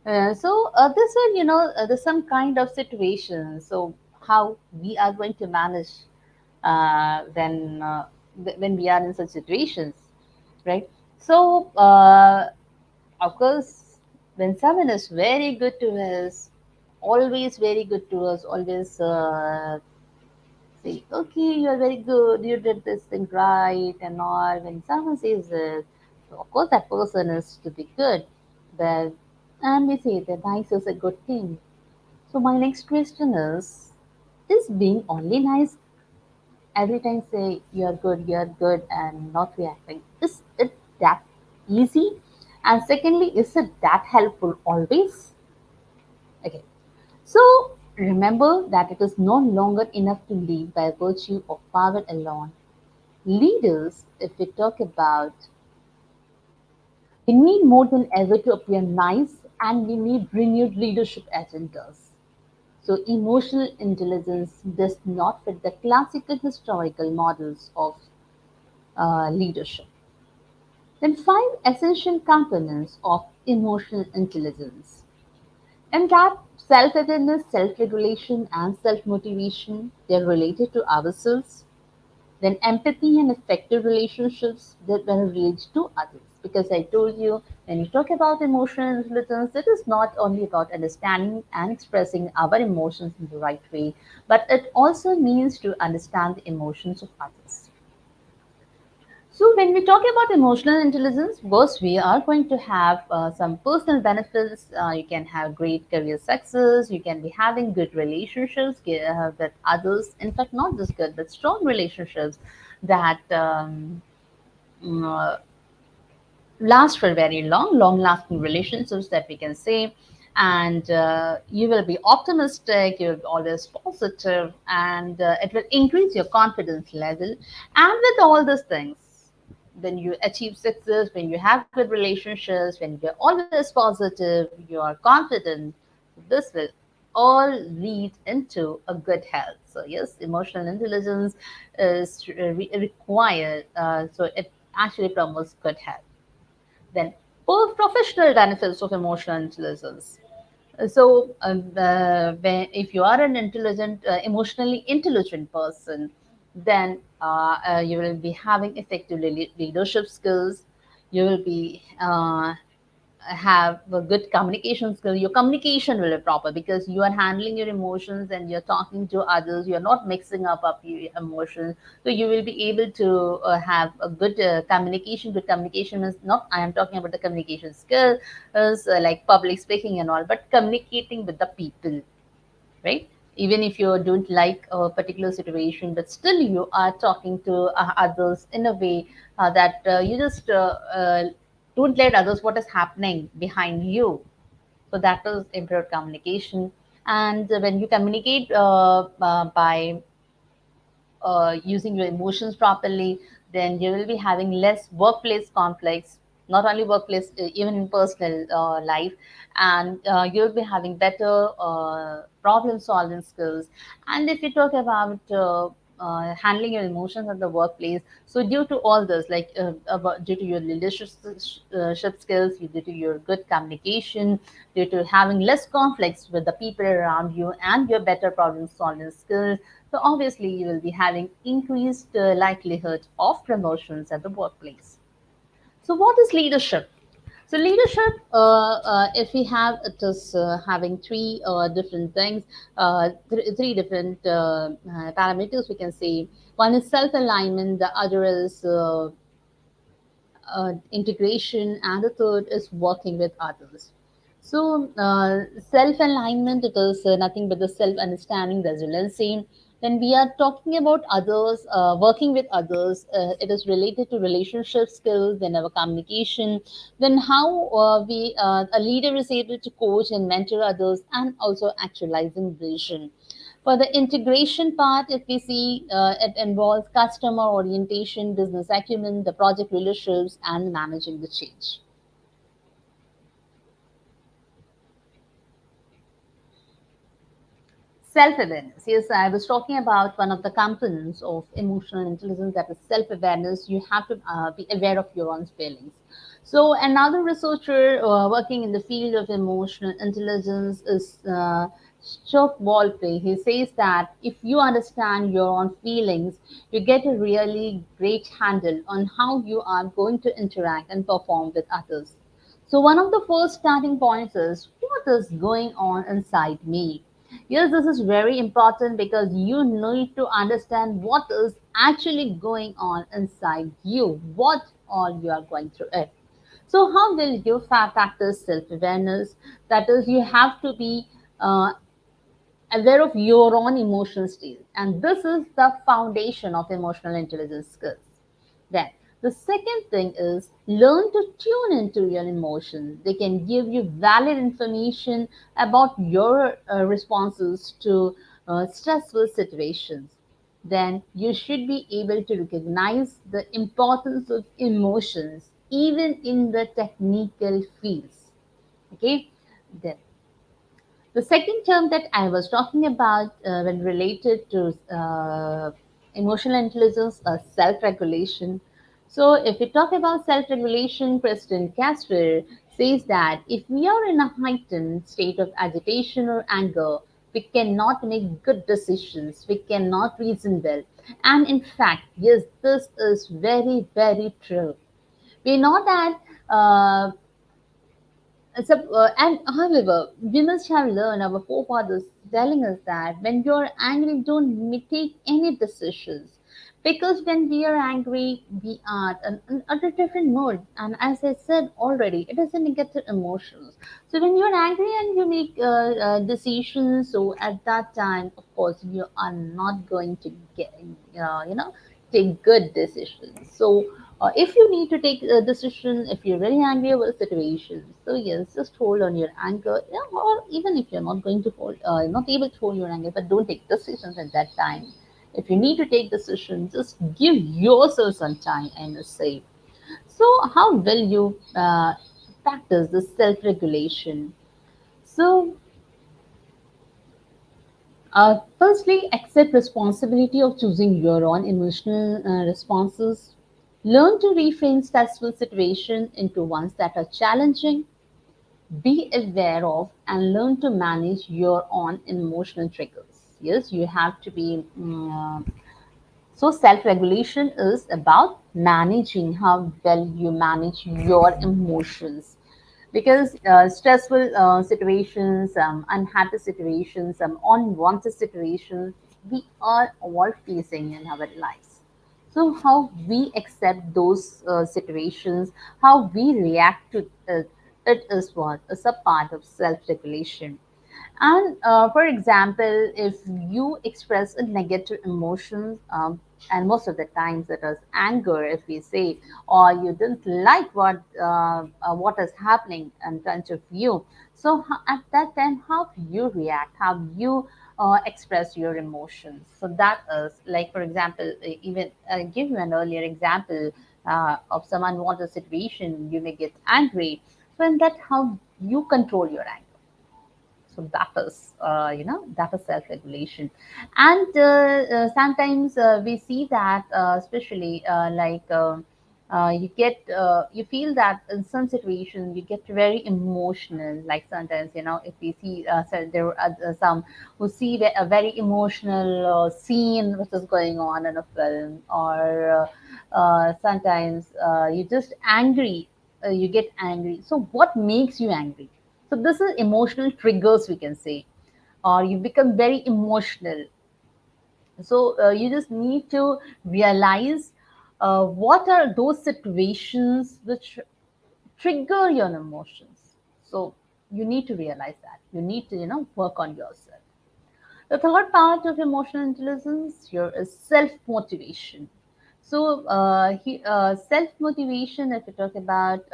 This one, there's some kind of situation. So how we are going to manage when we are in such situations, right? So of course, when someone is very good to us, always very good to us, always say, okay, you're very good, you did this thing right, and all. When someone says this, so of course that person is to be good, but and we say that nice is a good thing. So my next question is being only nice every time say you're good and not reacting? Is it that easy? And secondly, is it that helpful always? Okay. So remember that it is no longer enough to lead by virtue of power alone. Leaders, if we talk about, we need more than ever to appear nice and we need renewed leadership agendas. So emotional intelligence does not fit the classical historical models of leadership. Then five essential components of emotional intelligence. And that self-awareness, self-regulation, and self-motivation, they're related to ourselves. Then empathy and effective relationships that when related to others. Because I told you, when you talk about emotional intelligence, it is not only about understanding and expressing our emotions in the right way, but it also means to understand the emotions of others. So, when we talk about emotional intelligence, first we are going to have some personal benefits. You can have great career success. You can be having good relationships with others. In fact, not just good, but strong relationships that mm, last for very long, long lasting relationships that we can say. And you will be optimistic, you'll be always positive, and it will increase your confidence level. And with all these things, when you achieve success, when you have good relationships, when you're always positive, you are confident, this will all lead into a good health. So, yes, emotional intelligence is required. So, it actually promotes good health. Then, professional benefits of emotional intelligence. If you are an emotionally intelligent person, then you will be having effective leadership skills. You will be have a good communication skill. Your communication will be proper because you are handling your emotions and you're talking to others. You're not mixing up your emotions, so you will be able to have a good communication. Good communication is not, I am talking about the communication skill is like public speaking and all, but communicating with the people, right? Even if you don't like a particular situation, but still you are talking to others in a way that you just don't let others what is happening behind you. So that is improved communication. And when you communicate by using your emotions properly, then you will be having less workplace conflicts, not only workplace, even in personal life, and you'll be having better problem solving skills. And if you talk about handling your emotions at the workplace, so due to all this, like due to your leadership skills, due to your good communication, due to having less conflicts with the people around you, and your better problem solving skills, so obviously you will be having increased likelihood of promotions at the workplace. So what is leadership? So leadership, if we have it is having three different things, three different parameters we can say. One is self-alignment, the other is integration, and the third is working with others. So, self alignment, it is nothing but the self understanding, resiliency. When we are talking about others, working with others, it is related to relationship skills, then our communication, then how a leader is able to coach and mentor others, and also actualizing vision. For the integration part, if we see, it involves customer orientation, business acumen, the project leaderships, and managing the change. self-awareness. Yes, I was talking about one of the components of emotional intelligence, that is self-awareness. You have to be aware of your own feelings. So another researcher working in the field of emotional intelligence is Chuck Walpley. He says that if you understand your own feelings, you get a really great handle on how you are going to interact and perform with others. So one of the first starting points is, what is going on inside me? Yes, this is very important because you need to understand what is actually going on inside you, what all you are going through it. So how will you practice self-awareness? That is, you have to be uh, aware of your own emotional state. And this is the foundation of emotional intelligence skills. Then, the second thing is learn to tune into your emotions. They can give you valid information about your responses to stressful situations. Then, you should be able to recognize the importance of emotions even in the technical fields. Okay, then the second term that I was talking about when related to emotional intelligence or self regulation. So, if we talk about self regulation, President Casper says that if we are in a heightened state of agitation or anger, we cannot make good decisions, we cannot reason well. And in fact, yes, this is very, very true. We know that and however, we must have learned our forefathers telling us that when you're angry, don't take any decisions. Because when we are angry, we are at a different mode. And as I said already, it is a negative emotions. So when you're angry and you make decisions, so at that time, of course, you are not going to get, take good decisions. So if you need to take a decision, if you're very angry over a situation, so yes, just hold on your anger, or even if you're not going to hold, not able to hold your anger, but don't take decisions at that time. If you need to take decisions, just give yourself some time, I must say. So, how will you practice the self-regulation? So, firstly, accept responsibility of choosing your own emotional responses. Learn to reframe stressful situations into ones that are challenging. Be aware of and learn to manage your own emotional triggers. Yes, you have to be. So, self regulation is about managing how well you manage your emotions. Because stressful situations, unhappy situations, unwanted situations, we are all facing in our lives. So, how we accept those situations, how we react to it is what is a part of self regulation. And for example, if you express a negative emotion, and most of the times it is anger, if we say, or you didn't like what is happening in front of you. So at that time, how you react, how you express your emotions. So that is like, for example, even give you an earlier example of some unwanted situation, you may get angry. So in that, how you control your anger. So that is that is self-regulation. And sometimes we see that especially you feel that in some situations you get very emotional, like sometimes, if we see so there are some who see a very emotional scene which is going on in a film, or sometimes you just angry, you get angry. So what makes you angry? So this is emotional triggers, we can say, or you become very emotional. So you just need to realize what are those situations which trigger your emotions. So you need to realize that. You need to, work on yourself. The third part of emotional intelligence here is self motivation. So, self motivation, if we talk about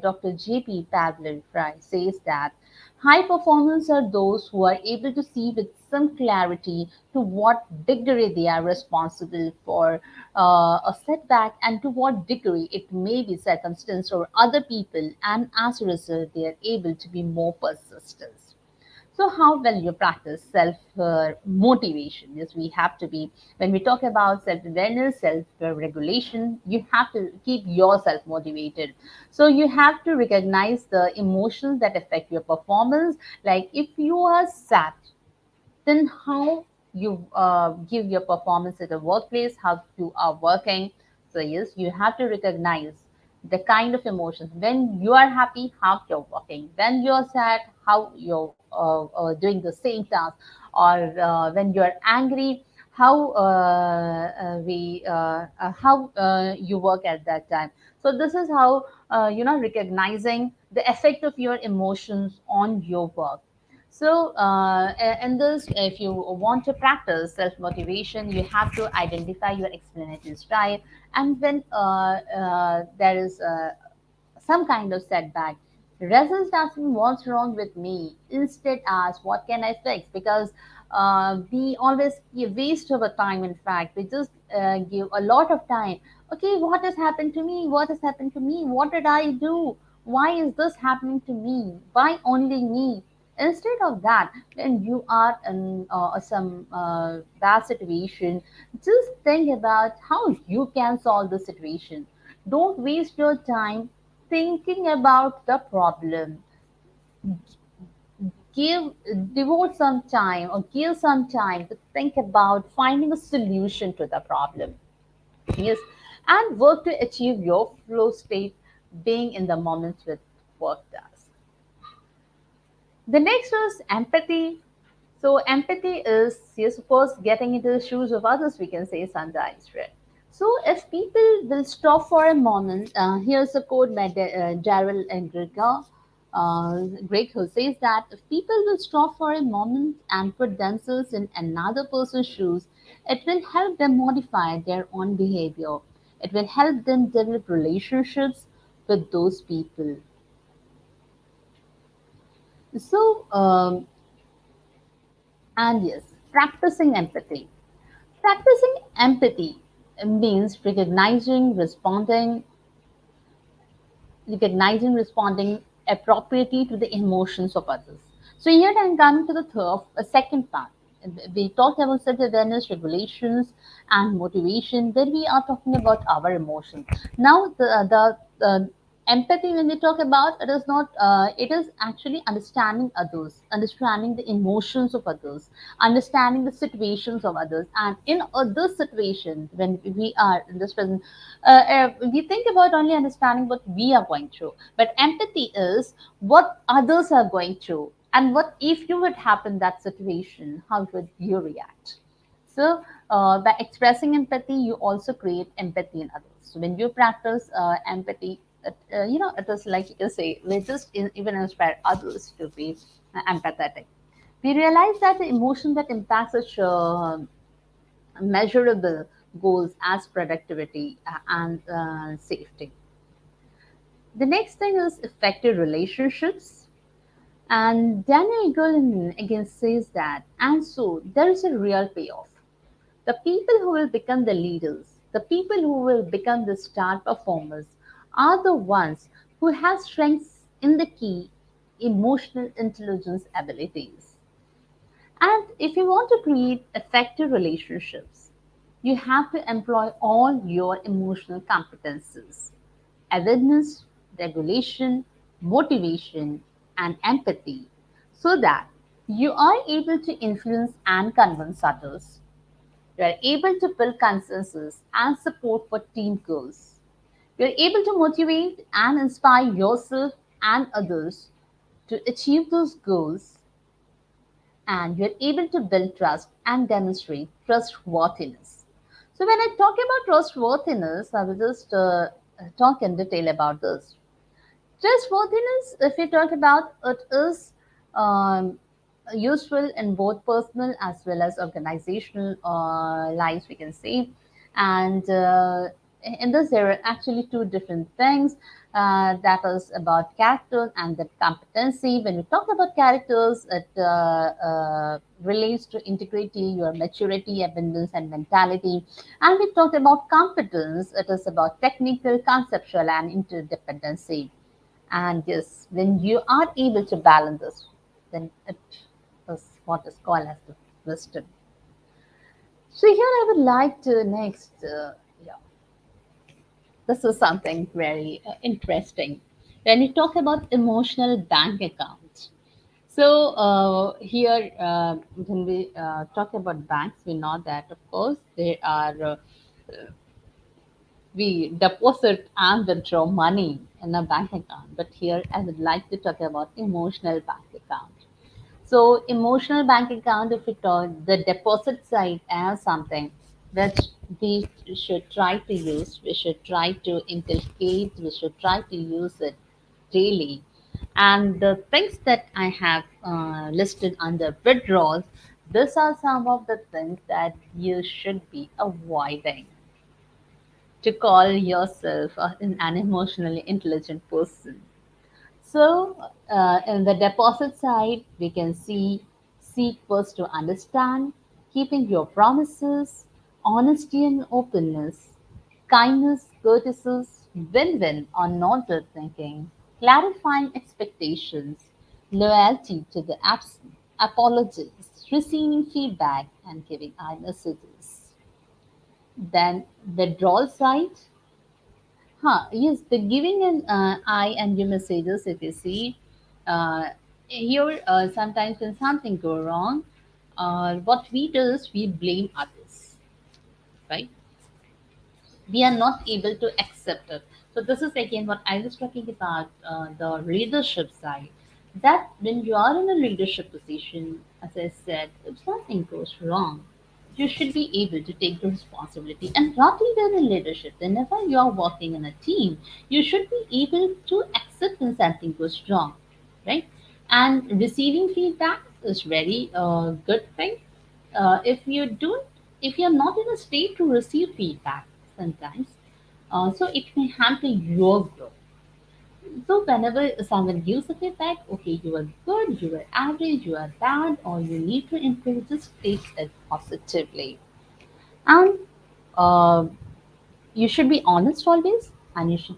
Dr. J.P. Pavlov, right, says that high performers are those who are able to see with some clarity to what degree they are responsible for a setback and to what degree it may be circumstance or other people, and as a result, they are able to be more persistent. So, how well you practice self motivation? Yes, we have to be, when we talk about self awareness, self regulation, you have to keep yourself motivated. So, you have to recognize the emotions that affect your performance. Like if you are sad, then how you give your performance at the workplace, how you are working. So yes, you have to recognize the kind of emotions. When you are happy, how you're working. When you're sad, how you're doing the same task. Or when you're angry, how you work at that time. So this is how recognizing the effect of your emotions on your work. So, in this, if you want to practice self motivation, you have to identify your explanatory style. And when there is some kind of setback, rather than asking what's wrong with me, instead ask what can I fix? Because we always waste our time. In fact, we just give a lot of time. Okay, what has happened to me? What has happened to me? What did I do? Why is this happening to me? Why only me? Instead of that, when you are in some bad situation, just think about how you can solve the situation. Don't waste your time thinking about the problem. Give Devote some time or give some time to think about finding a solution to the problem. Yes, and work to achieve your flow state, being in the moments with work does. The next is empathy. So empathy is, yes, of course, getting into the shoes of others, we can say sometimes, right? So if people will stop for a moment, here's a quote by Daryl and Greg, who says that if people will stop for a moment and put themselves in another person's shoes, it will help them modify their own behavior. It will help them develop relationships with those people. So, and yes, practicing empathy. Practicing empathy means recognizing, responding appropriately to the emotions of others. So here I'm coming to the second part. We talked about self-awareness, regulations, and motivation. Then we are talking about our emotions. Now the empathy, when we talk about, it is not. It is actually understanding others, understanding the emotions of others, understanding the situations of others, and in other situations when we are in this present, we think about only understanding what we are going through, but empathy is what others are going through, and what if you would happen that situation, how would you react? So by expressing empathy, you also create empathy in others. So when you practice empathy, it is like you can say, we just even inspire others to be empathetic. We realize that the emotion that impacts such measurable goals as productivity and safety. The next thing is effective relationships. And Daniel Goleman again says that, and so there is a real payoff. The people who will become the leaders, the people who will become the star performers, are the ones who have strengths in the key emotional intelligence abilities. And if you want to create effective relationships, you have to employ all your emotional competences: awareness, regulation, motivation, and empathy, so that you are able to influence and convince others. You are able to build consensus and support for team goals. You are able to motivate and inspire yourself and others to achieve those goals, and you're able to build trust and demonstrate trustworthiness. So, when I talk about trustworthiness, I will just talk in detail about this. Trustworthiness, if we talk about it, is um, useful in both personal as well as organizational lives, we can say. And in this, there are actually two different things, that is about character and the competency. When we talk about characters, it relates to integrity, your maturity, abundance, and mentality. And we talked about competence, it is about technical, conceptual, and interdependency. And yes, when you are able to balance this, then it what is called as the wisdom. So here I would like to next, yeah, this is something very interesting. When you talk about emotional bank accounts, so here when we talk about banks, we know that of course there are we deposit and withdraw money in a bank account. But here I would like to talk about emotional bank account. So emotional bank account, if we talk the deposit side as something which we should try to use, we should try to inculcate, we should try to use it daily. And the things that I have listed under withdrawals, these are some of the things that you should be avoiding to call yourself an emotionally intelligent person. So, in the deposit side, we can see seek first to understand, keeping your promises, honesty and openness, kindness, courtesies, win win or not thinking, clarifying expectations, loyalty to the absent, apologies, receiving feedback, and giving I messages. Then, withdrawal side, yes, the giving an I and you messages, if you see, here sometimes when something go wrong, what we do is we blame others, right? We are not able to accept it. So this is again what I was talking about the leadership side. That when you are in a leadership position, as I said, if something goes wrong, you should be able to take the responsibility. And not even in leadership, whenever you are working in a team, you should be able to accept when something goes wrong, right? And receiving feedback is very good thing. If you don't, if you're not in a state to receive feedback sometimes, so it may hamper your growth. So whenever someone gives a feedback, okay, you are good, you are average, you are bad, or you need to improve, just take it positively. And uh, you should be honest always, and you should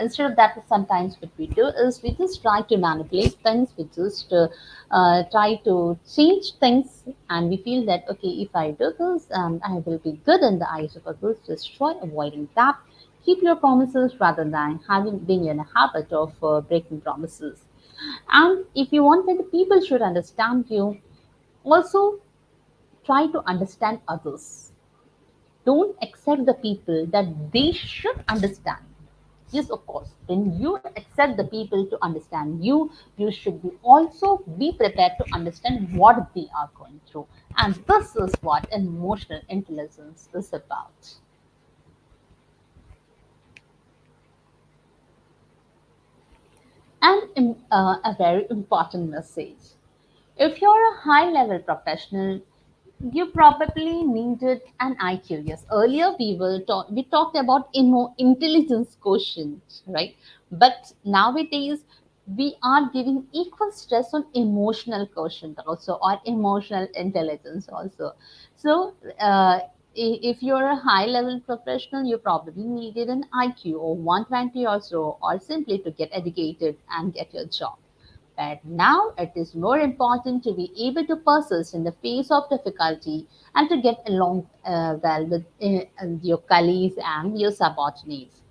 instead of that, sometimes what we do is we just try to manipulate things, we just try to change things, and we feel that okay, if I do this, I will be good in the eyes of others. Just try avoiding that. Keep your promises rather than having being in a habit of breaking promises. And if you want that the people should understand you, also try to understand others. Don't accept the people that they should understand. Yes, of course, when you accept the people to understand you, you should be also be prepared to understand what they are going through. And this is what emotional intelligence is about. And a very important message: if you're a high level professional, you probably needed an IQ. Yes, earlier we talked about intelligence quotient, right? But nowadays we are giving equal stress on emotional quotient also, or emotional intelligence also. So if you're a high level professional, you probably needed an IQ or 120 or so, or simply to get educated and get your job. But now it is more important to be able to persist in the face of difficulty and to get along well with your colleagues and your subordinates.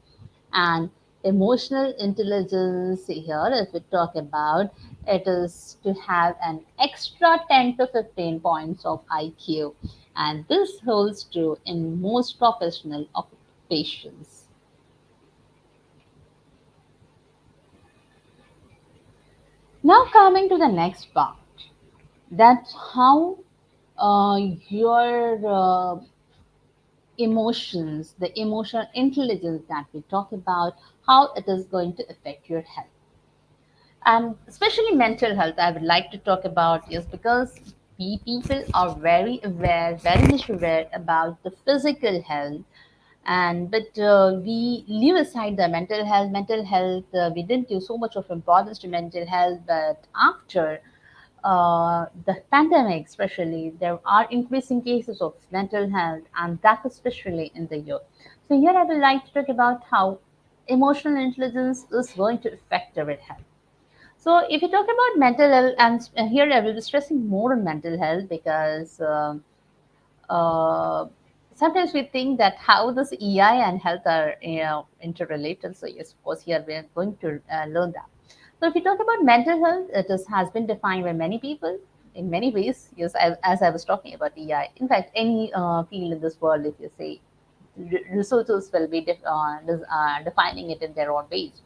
And emotional intelligence here, if we talk about, it is to have an extra 10 to 15 points of IQ. And this holds true in most professional occupations. Now, coming to the next part, that's how your emotions, the emotional intelligence that we talk about, how it is going to affect your health. And especially mental health, I would like to talk about, yes, because we people are very aware, very much aware about the physical health. And but we leave aside the mental health. Mental health, we didn't give so much of importance to mental health, but after the pandemic, especially, there are increasing cases of mental health, and that especially in the youth. So, here I would like to talk about how emotional intelligence is going to affect our health. So, if you talk about mental health, and here I will be stressing more on mental health because uh, sometimes we think that how this EI and health are interrelated. So, yes, of course, here we are going to learn that. So, if you talk about mental health, has been defined by many people in many ways. Yes, as I was talking about EI. In fact, any field in this world, if you say, researchers will be defining it in their own ways.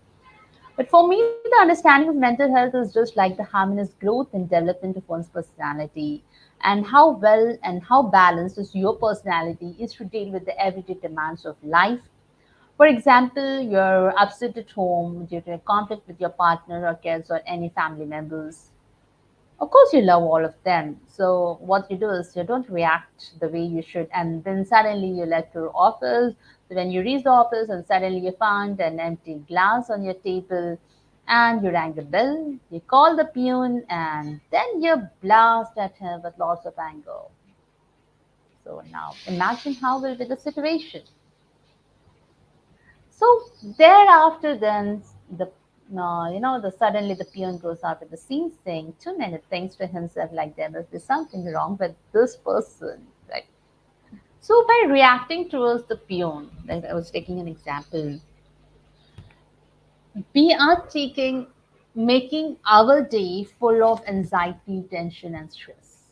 But for me, the understanding of mental health is just like the harmonious growth and development of one's personality, and how well and how balanced is your personality is to deal with the everyday demands of life. For example, you're upset at home due to a conflict with your partner or kids or any family members. Of course, you love all of them. So, what you do is you don't react the way you should, and then suddenly you left your office. So, when you reach the office, and suddenly you found an empty glass on your table, and you rang the bell, you call the peon, and then you blast at him with lots of anger. So, now imagine how will be the situation. So thereafter, then the suddenly the peon goes out of the scene saying too many things to himself, like there must be something wrong with this person, right? So by reacting towards the peon, like I was taking an example, we are making our day full of anxiety, tension, and stress.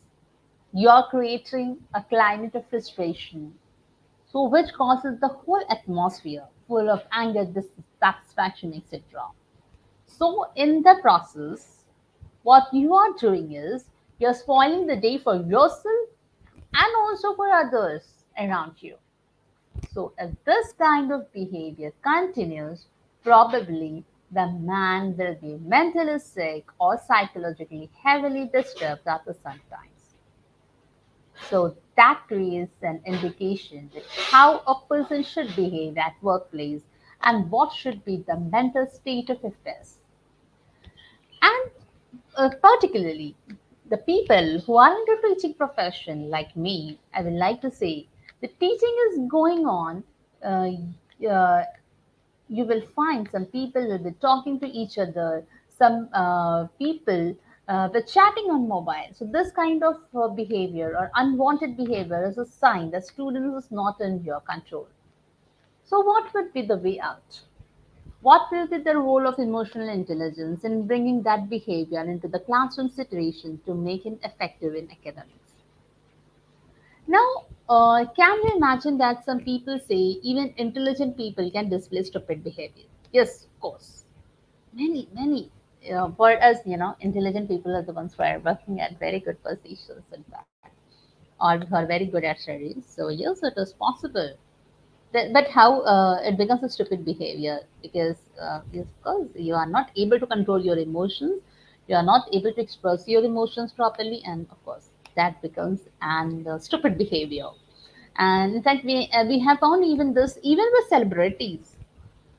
You are creating a climate of frustration, so which causes the whole atmosphere full of anger, dissatisfaction, etc. So, in the process, what you are doing is you're spoiling the day for yourself and also for others around you. So, if this kind of behavior continues, probably the man will be mentally sick or psychologically heavily disturbed after some time. So that creates an indication that how a person should behave at workplace and what should be the mental state of affairs. And particularly the people who are in the teaching profession like me, I would like to say the teaching is going on. Uh, uh, you will find some people will be talking to each other, some people were chatting on mobile. So this kind of behavior or unwanted behavior is a sign that students is not in your control. So what would be the way out? What will be the role of emotional intelligence in bringing that behavior into the classroom situation to make it effective in academics? Now, can you imagine that some people say even intelligent people can display stupid behavior? Yes, of course. Many. For us, intelligent people are the ones who are working at very good positions, in fact, or who are very good at studies. So, yes, it is possible. But how it becomes a stupid behavior because, yes, of course, you are not able to control your emotions, you are not able to express your emotions properly, and of course, that becomes an stupid behavior. And in fact, we have found even this even with celebrities.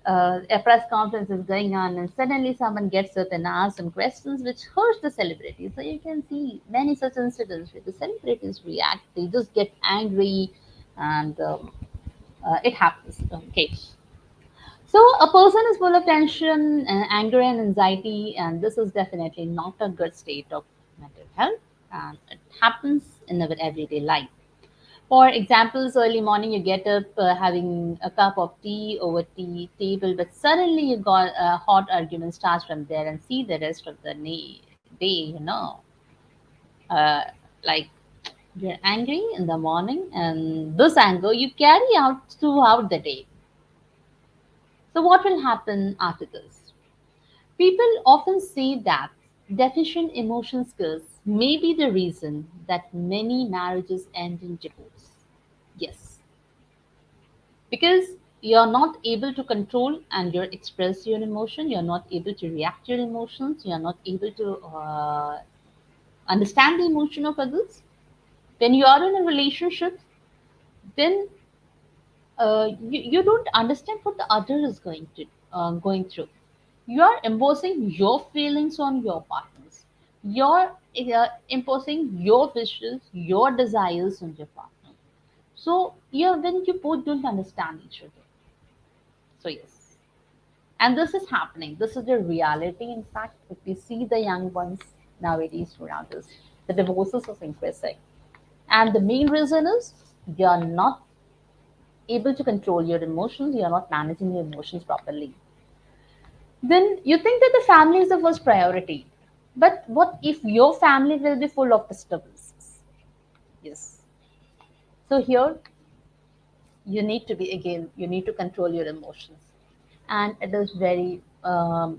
A press conference is going on, and suddenly someone gets up and asks some questions which hurts the celebrity. So you can see many such incidents where the celebrities react; they just get angry, and it happens. Okay, so a person is full of tension, anger, and anxiety, and this is definitely not a good state of mental health, and it happens in our everyday life. For examples, early morning you get up having a cup of tea over tea table, but suddenly you got a hot argument starts from there, and see the rest of the day, uh, like you're angry in the morning, and this anger you carry out throughout the day. So, what will happen after this? People often say that deficient emotion skills may be the reason that many marriages end in divorce. Yes, because you're not able to control and you express your emotion, you're not able to react to your emotions, you're not able to understand the emotion of others. When you are in a relationship, then you don't understand what the other is going through. You are imposing your feelings on your partners. You're imposing your wishes, your desires on your partner. So, when you both don't understand each other. So yes. And this is happening. This is the reality. In fact, if we see the young ones nowadays around us, the divorces is increasing. And the main reason is you are not able to control your emotions, you are not managing your emotions properly. Then you think that the family is the first priority. But what if your family will be full of disturbances? Yes. So here you need to be, again, you need to control your emotions. And it is very, to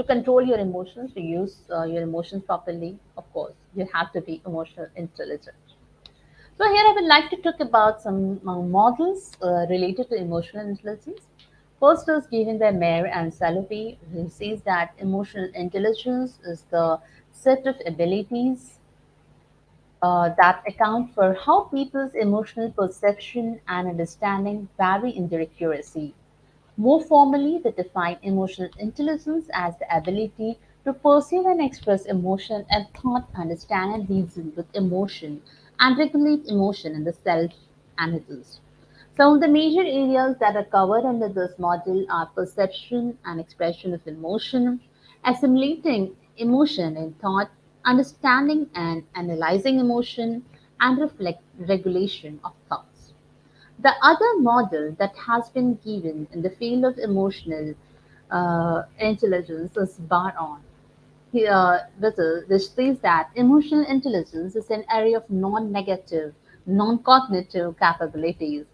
control your emotions, to use your emotions properly, of course, you have to be emotional intelligent. So here I would like to talk about some models related to emotional intelligence. First is given by Mayer and Salopi, who says that emotional intelligence is the set of abilities that account for how people's emotional perception and understanding vary in their accuracy. More formally, they define emotional intelligence as the ability to perceive and express emotion and thought, understand and reason with emotion, and regulate emotion in the self and others. Some of the major areas that are covered under this model are perception and expression of emotion, assimilating emotion in thought, understanding and analyzing emotion, and reflect regulation of thoughts. The other model that has been given in the field of emotional intelligence is Baron. This says that emotional intelligence is an area of non-negative, non-cognitive capabilities,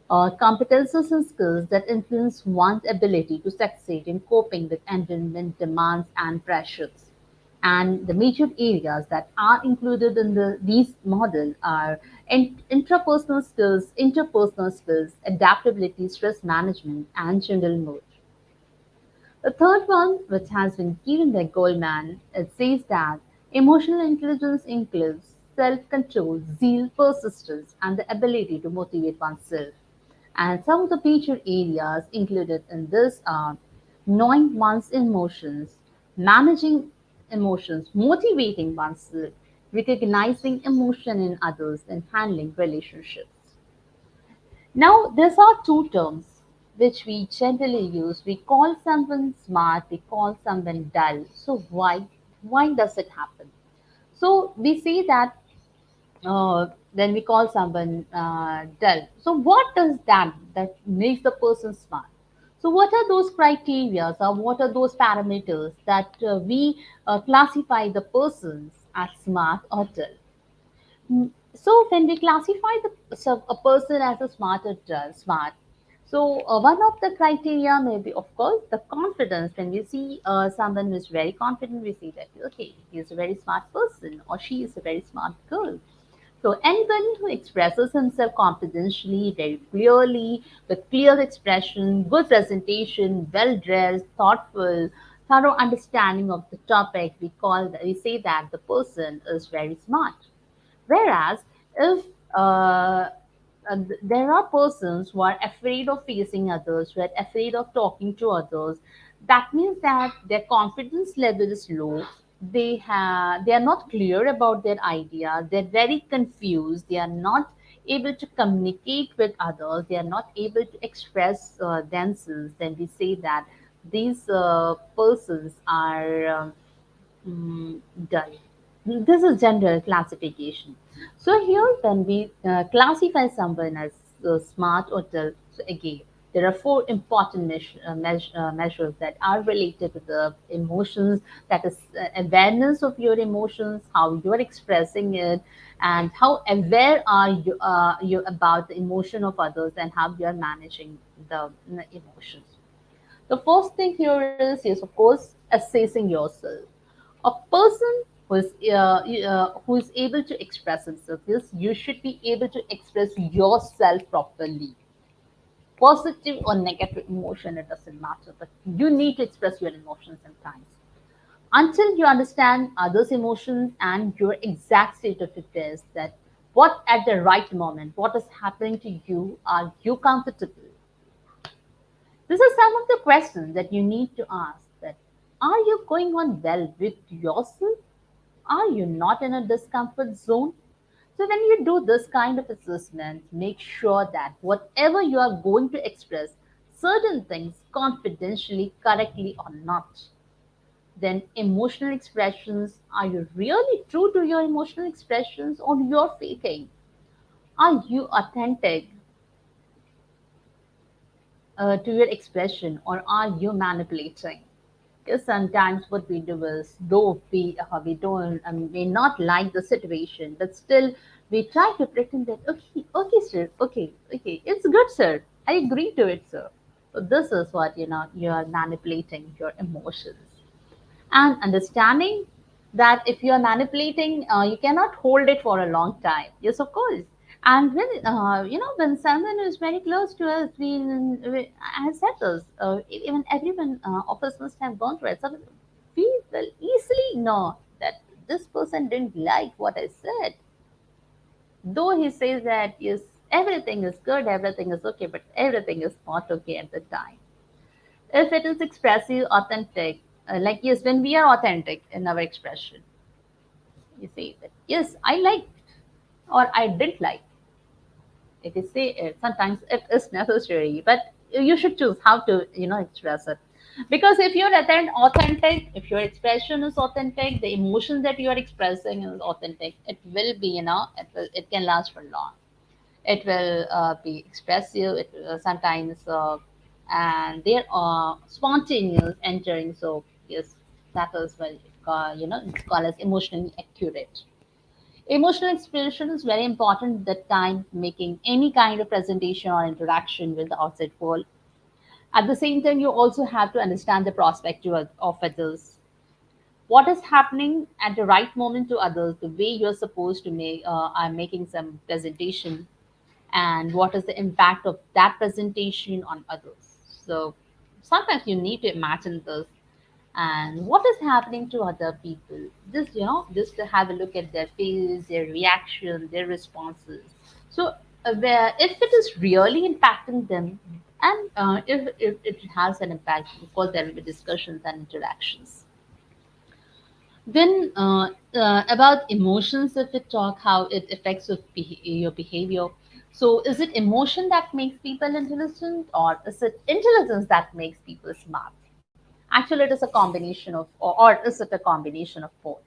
competences and skills that influence one's ability to succeed in coping with environment demands and pressures. And the major areas that are included in these models are interpersonal skills, adaptability, stress management, and general mood. The third one, which has been given by Goldman, it says that emotional intelligence includes self control, zeal, persistence, and the ability to motivate oneself. And some of the major areas included in this are knowing one's emotions, managing emotions, motivating oneself, recognizing emotion in others, and handling relationships. Now, there are two terms which we generally use. We call someone smart, we call someone dull. So why does it happen? So we say that then we call someone dull. So what does that makes the person smart? So what are those criteria or what are those parameters that we classify the persons as smart or dull? So when we classify a person as a smart or dull, smart, so one of the criteria may be, of course, the confidence. When we see someone who is very confident, we see that okay, he is a very smart person or she is a very smart girl. So anyone who expresses himself confidentially, very clearly, with clear expression, good presentation, well dressed, thoughtful, thorough understanding of the topic, we say that the person is very smart. Whereas if there are persons who are afraid of facing others, who are afraid of talking to others, that means that their confidence level is low. They are not clear about their ideas. They're very confused. They are not able to communicate with others. They are not able to express themselves. Then we say that these persons are Mm, dull. This is general classification. So here, when we classify someone as smart or dull, so again, there are four important measures that are related to the emotions. That is awareness of your emotions, how you are expressing it, and how aware are you about the emotion of others, and how you are managing the emotions. The first thing here is yes, of course, assessing yourself. A person who is able to express himself, yes, you should be able to express yourself properly. Positive or negative emotion, it doesn't matter, but you need to express your emotions sometimes. Until you understand others' emotions and your exact state of affairs, that what at the right moment, what is happening to you, are you comfortable? This is some of the questions that you need to ask, that are you going on well with yourself? Are you not in a discomfort zone? So when you do this kind of assessment, make sure that whatever you are going to express, certain things confidentially, correctly, or not. Then, emotional expressions, are you really true to your emotional expressions or you're faking? Are you authentic to your expression or are you manipulating? Because sometimes what we do is, though we don't may not like the situation, but still we try to pretend that okay, okay, sir, okay, okay, it's good, sir. I agree to it, sir. So this is what you are manipulating your emotions and understanding that if you are manipulating, you cannot hold it for a long time. Yes, of course. And when someone is very close to us, we I have said this, even everyone of us must have gone through it. So we will easily know that this person didn't like what I said. Though he says that, yes, everything is good, everything is okay, but everything is not okay at the time. If it is expressive, authentic, like, yes, when we are authentic in our expression, you say that, yes, I liked or I didn't like. If you say it, sometimes it is necessary, but you should choose how to, express it. Because if you're authentic, if your expression is authentic, the emotion that you are expressing is authentic, it will be, it can last for long. It will be expressive. It will sometimes, and they're spontaneous entering. So yes, that is what it's called as emotionally accurate. Emotional expression is very important at that time, making any kind of presentation or interaction with the outside world. At the same time, you also have to understand the perspective of others. What is happening at the right moment to others, the way you're supposed to make, are making some presentation, and what is the impact of that presentation on others. So sometimes you need to imagine this and what is happening to other people. Just to have a look at their face, their reaction, their responses. So if it is really impacting them, and if it has an impact, of course there will be discussions and interactions. Then about emotions, if we talk how it affects your behavior. So is it emotion that makes people intelligent, or is it intelligence that makes people smart? Actually, it is a combination of, or is it a combination of both?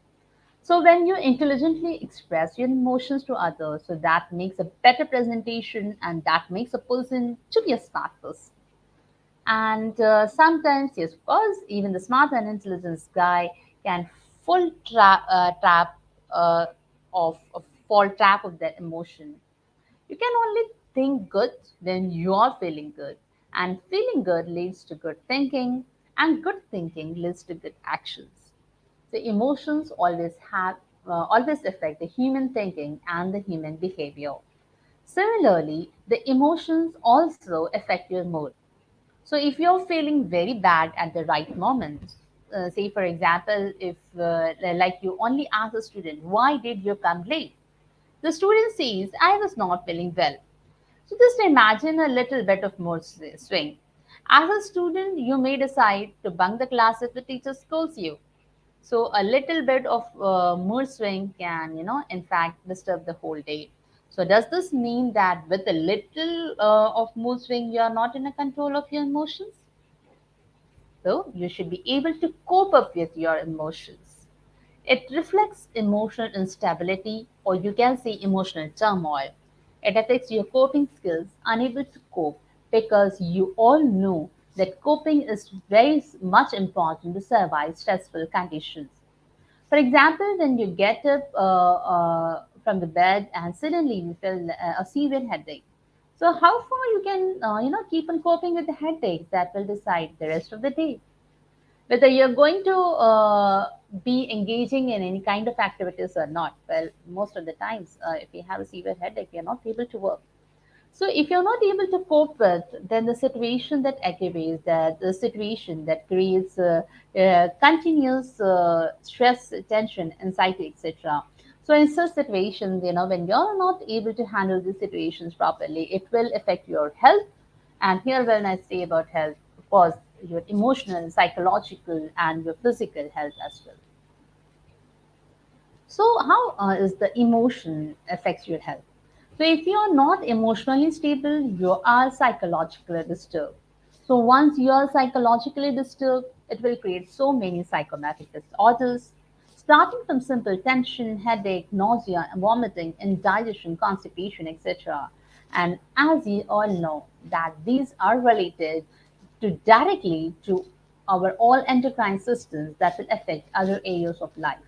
So when you intelligently express your emotions to others, so that makes a better presentation, and that makes a person to be a smart person. And sometimes, yes, of course, even the smart and intelligent guy can full trap uh, of fall trap of their emotion. You can only think good when you are feeling good, and feeling good leads to good thinking, and good thinking leads to good actions. The emotions always affect the human thinking and the human behavior. Similarly, the emotions also affect your mood. So if you're feeling very bad at the right moment, say for example, if like you only ask a student, why did you come late? The student says, I was not feeling well. So just imagine a little bit of mood swing. As a student, you may decide to bunk the class if the teacher scolds you. So a little bit of mood swing can, in fact, disturb the whole day. So does this mean that with a little of mood swing, you are not in a control of your emotions? So you should be able to cope up with your emotions. It reflects emotional instability, or you can say emotional turmoil. It affects your coping skills, unable to cope, because you all know that coping is very much important to survive stressful conditions. For example, when you get up from the bed and suddenly you feel a severe headache. So how far you can, keep on coping with the headache, that will decide the rest of the day. Whether you're going to be engaging in any kind of activities or not. Well, most of the times, if you have a severe headache, you're not able to work. So if you're not able to cope with, then the situation that aggravates, that the situation that creates continuous stress, tension, anxiety, etc. So in such situations, when you're not able to handle these situations properly, it will affect your health. And here, when I say about health, of course, your emotional, psychological, and your physical health as well. So, how is the emotion affects your health? So, if you are not emotionally stable, you are psychologically disturbed. So once you're psychologically disturbed, it will create so many psychomatic disorders, starting from simple tension, headache, nausea, vomiting, indigestion, constipation, etc. And as you all know, that these are related to directly to our all endocrine systems that will affect other areas of life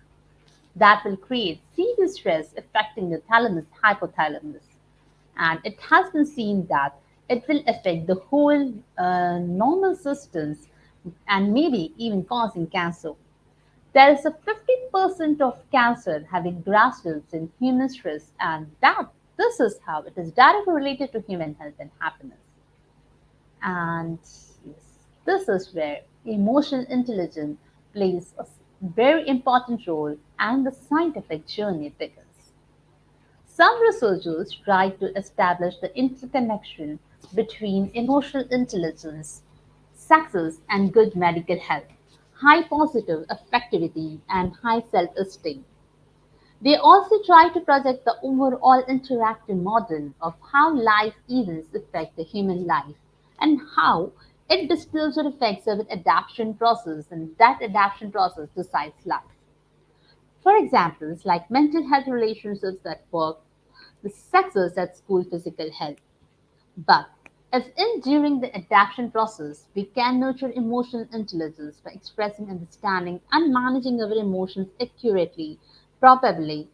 that will create serious stress affecting the thalamus, hypothalamus. And it has been seen that it will affect the whole normal systems and maybe even causing cancer. There is a 50% of cancer having grassroots in human stress, and that this is how it is directly related to human health and happiness. And yes, this is where emotional intelligence plays a very important role and the scientific journey begins. Some researchers try to establish the interconnection between emotional intelligence, success, and good medical health, high positive affectivity, and high self esteem. They also try to project the overall interactive model of how life events affect the human life and how it distills or affects our adaptation process, and that adaptation process decides life. For examples like mental health relationships at work, the success at school physical health. But if in during the adaptation process we can nurture emotional intelligence by expressing understanding and managing our emotions accurately, probably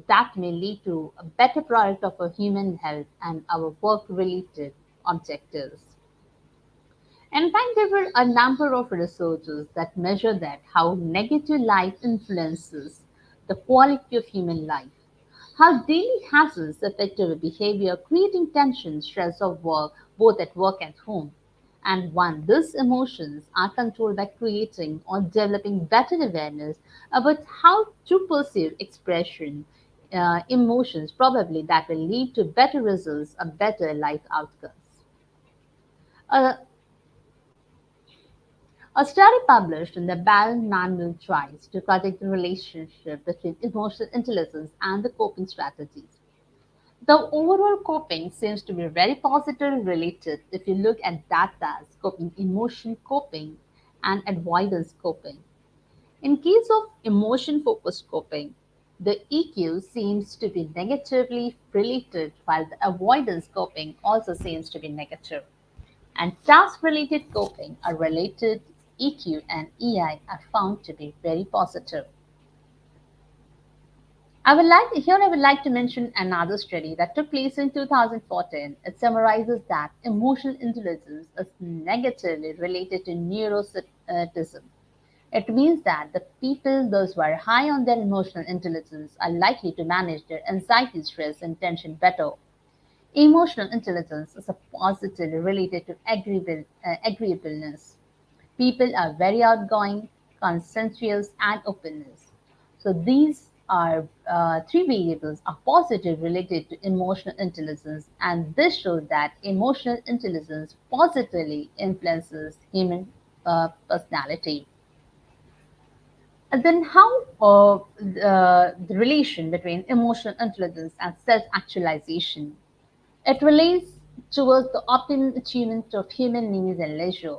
that may lead to a better product of our human health and our work related objectives. In fact, there were a number of researchers that measure that how negative life influences the quality of human life, how daily hazards affect our behavior, creating tension, stress of work, both at work and home. And one, these emotions are controlled by creating or developing better awareness about how to perceive expression, emotions, probably that will lead to better results, a better life outcomes. A A study published in the Barron Manual tries to project the relationship between emotional intelligence and the coping strategies. The overall coping seems to be very positively related if you look at data coping, emotion coping, and avoidance coping. In case of emotion focused coping, the EQ seems to be negatively related while the avoidance coping also seems to be negative. And task-related coping are related, EQ and EI are found to be very positive. I would like to mention another study that took place in 2014. It summarizes that emotional intelligence is negatively related to neuroticism. It means that the people, those who are high on their emotional intelligence, are likely to manage their anxiety, stress, and tension better. Emotional intelligence is a positively related to agreeableness. People are very outgoing, conscientious, and openness. So these are three variables are positive related to emotional intelligence, and this shows that emotional intelligence positively influences human personality. And then how the relation between emotional intelligence and self-actualization. It relates towards the optimum achievement of human needs and leisure.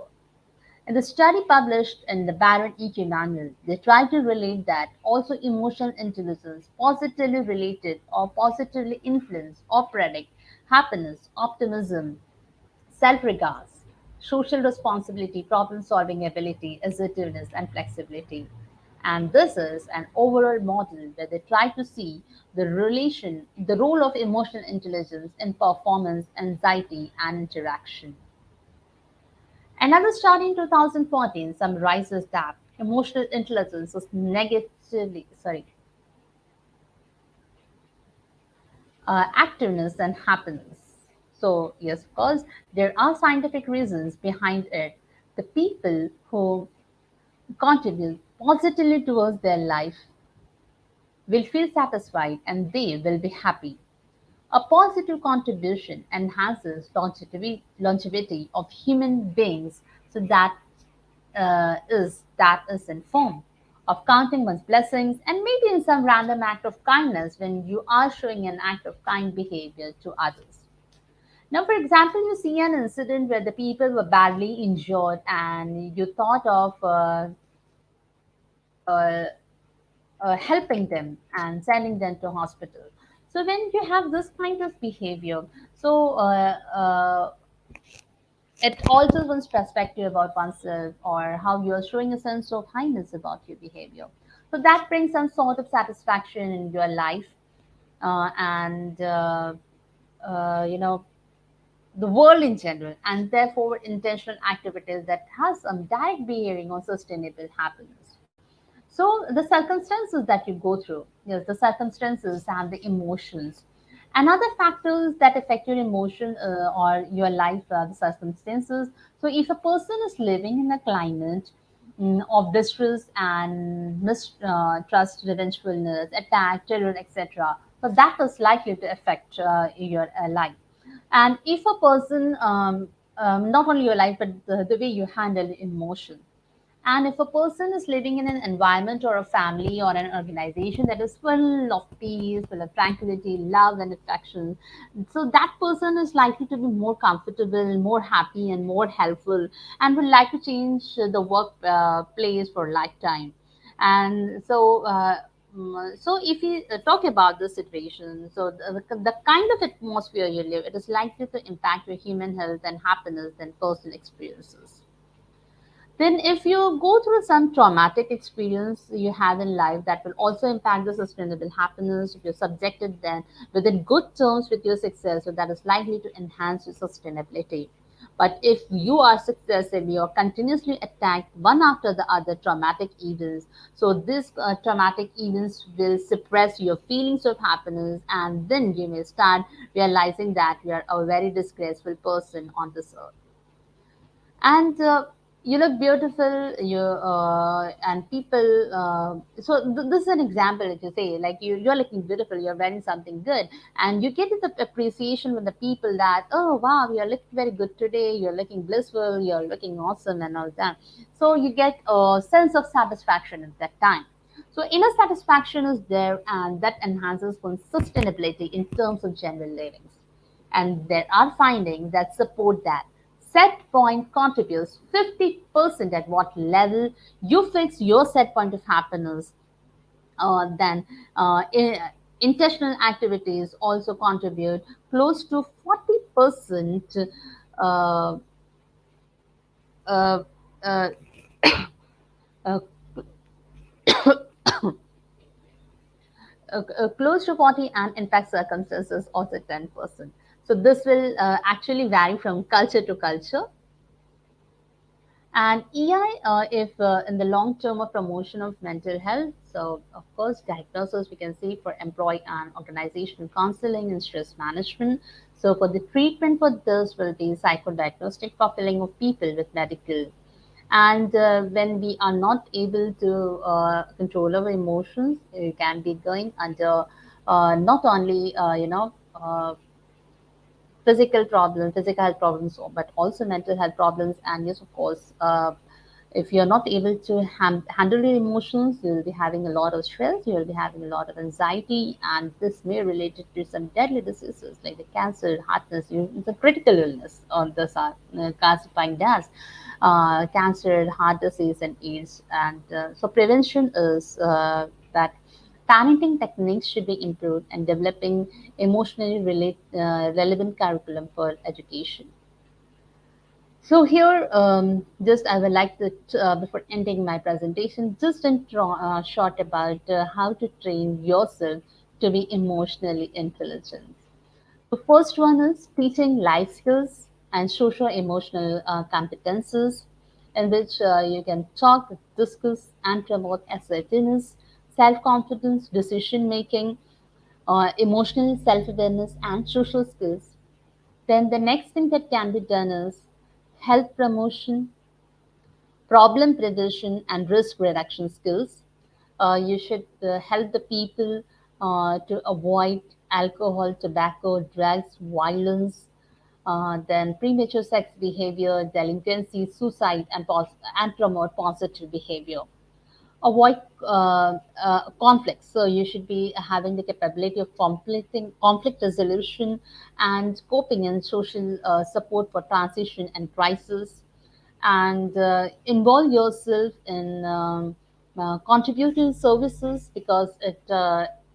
In the study published in the Barron EQ Manual, they tried to relate that also emotional intelligence positively related or positively influence or predict happiness, optimism, self-regards, social responsibility, problem-solving ability, assertiveness, and flexibility. And this is an overall model where they try to see the role of emotional intelligence in performance, anxiety, and interaction. Another study in 2014 summarizes that emotional intelligence is activeness and happiness. So, yes, of course, there are scientific reasons behind it. The people who contribute positively towards their life will feel satisfied and they will be happy. A positive contribution enhances longevity of human beings, so that is in form of counting one's blessings and maybe in some random act of kindness when you are showing an act of kind behavior to others. Now, for example, you see an incident where the people were badly injured and you thought of uh, helping them and sending them to hospital. So when you have this kind of behavior, so it alters one's perspective about oneself or how you are showing a sense of kindness about your behavior. So that brings some sort of satisfaction in your life, and you know, the world in general, and therefore intentional activities that has some direct bearing on sustainable happiness. So the circumstances that you go through, yes, the circumstances and the emotions, and other factors that affect your emotion or your life, the circumstances. So if a person is living in a climate of distress and mistrust, revengefulness, attack, terror, etc., so that is likely to affect your life. And if a person, not only your life, but the way you handle emotion, and if a person is living in an environment or a family or an organization that is full of peace, full of tranquility, love, and affection, so that person is likely to be more comfortable, more happy, and more helpful, and would like to change the work place for lifetime. And so, so if we talk about this situation, so the kind of atmosphere you live, it is likely to impact your human health and happiness and personal experiences. Then if you go through some traumatic experience you have in life, that will also impact the sustainable happiness. If you're subjected then within good terms with your success, so that is likely to enhance your sustainability. But if you are successively or continuously attacked one after the other traumatic events, so these traumatic events will suppress your feelings of happiness, and then you may start realizing that you are a very disgraceful person on this earth. And you look beautiful, you and people, so this is an example. If you say like you're looking beautiful, you're wearing something good, and you get this appreciation with the people that, oh wow, you're looking very good today, you're looking blissful, you're looking awesome and all that. So you get a sense of satisfaction at that time. So inner satisfaction is there, and that enhances one's sustainability in terms of general livings. And there are findings that support that. Set point contributes 50% at what level you fix your set point of happiness. Then intentional activities also contribute close to 40% uh, uh, uh, uh, close to 40, and in fact circumstances also 10%. So this will actually vary from culture to culture. And EI, if in the long term of promotion of mental health, so of course, diagnosis we can see for employee and organizational counseling and stress management. So for the treatment for this will be psychodiagnostic profiling of people with medical. And when we are not able to control our emotions, we can be going under not only physical problems, physical health problems, but also mental health problems. And yes, of course, if you're not able to handle your emotions, you'll be having a lot of stress, you'll be having a lot of anxiety, and this may relate it to some deadly diseases like the cancer, heartness. It's a critical illness on the classifying as cancer, heart disease, and AIDS. And so prevention is that parenting techniques should be improved and developing emotionally relevant curriculum for education. So here, just I would like to, before ending my presentation, just in short about how to train yourself to be emotionally intelligent. The first one is teaching life skills and social emotional competences, in which you can talk, discuss, and promote assertiveness, self confidence, decision making, emotional self awareness, and social skills. Then the next thing that can be done is health promotion, problem prevention, and risk reduction skills. You should help the people to avoid alcohol, tobacco, drugs, violence, then premature sex behavior, delinquency, suicide, and promote positive behavior. avoid conflicts. So you should be having the capability of conflict resolution and coping in social support for transition and crisis, and involve yourself in contributing services because it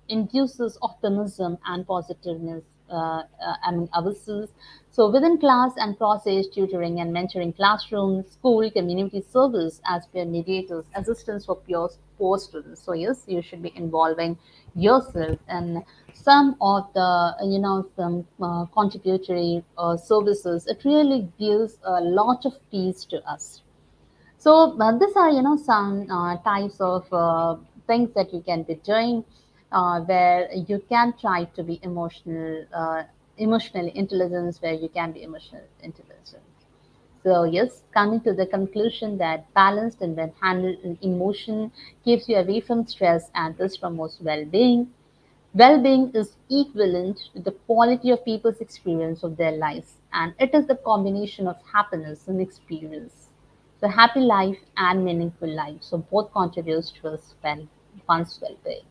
induces optimism and positiveness among ourselves. So within class and process tutoring and mentoring classrooms, school, community service as peer mediators, assistance for peer poor students. So yes, you should be involving yourself in some of the some contributory services. It really gives a lot of peace to us. So these are some types of things that you can be doing where you can try to be emotionally intelligent, where you can be emotionally intelligent. So yes, coming to the conclusion that balanced and when handled emotion keeps you away from stress and this promotes well-being. Well-being is equivalent to the quality of people's experience of their lives, and it is the combination of happiness and experience. So happy life and meaningful life. So both contributes to one's well-being.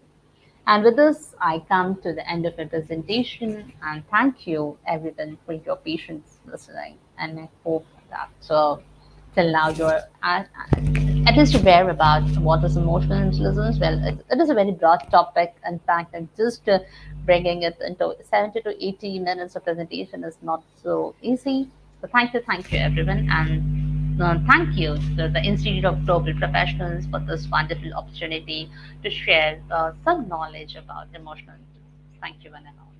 And with this, I come to the end of my presentation and thank you everyone for your patience listening. And I hope that till now you're at least aware about what is emotional intelligence. Well, it is a very broad topic. In fact, and just bringing it into 70 to 80 minutes of presentation is not so easy. So thank you everyone. And thank you to the Institute of Global Professionals for this wonderful opportunity to share some knowledge about emotional intelligence. Thank you, one and all.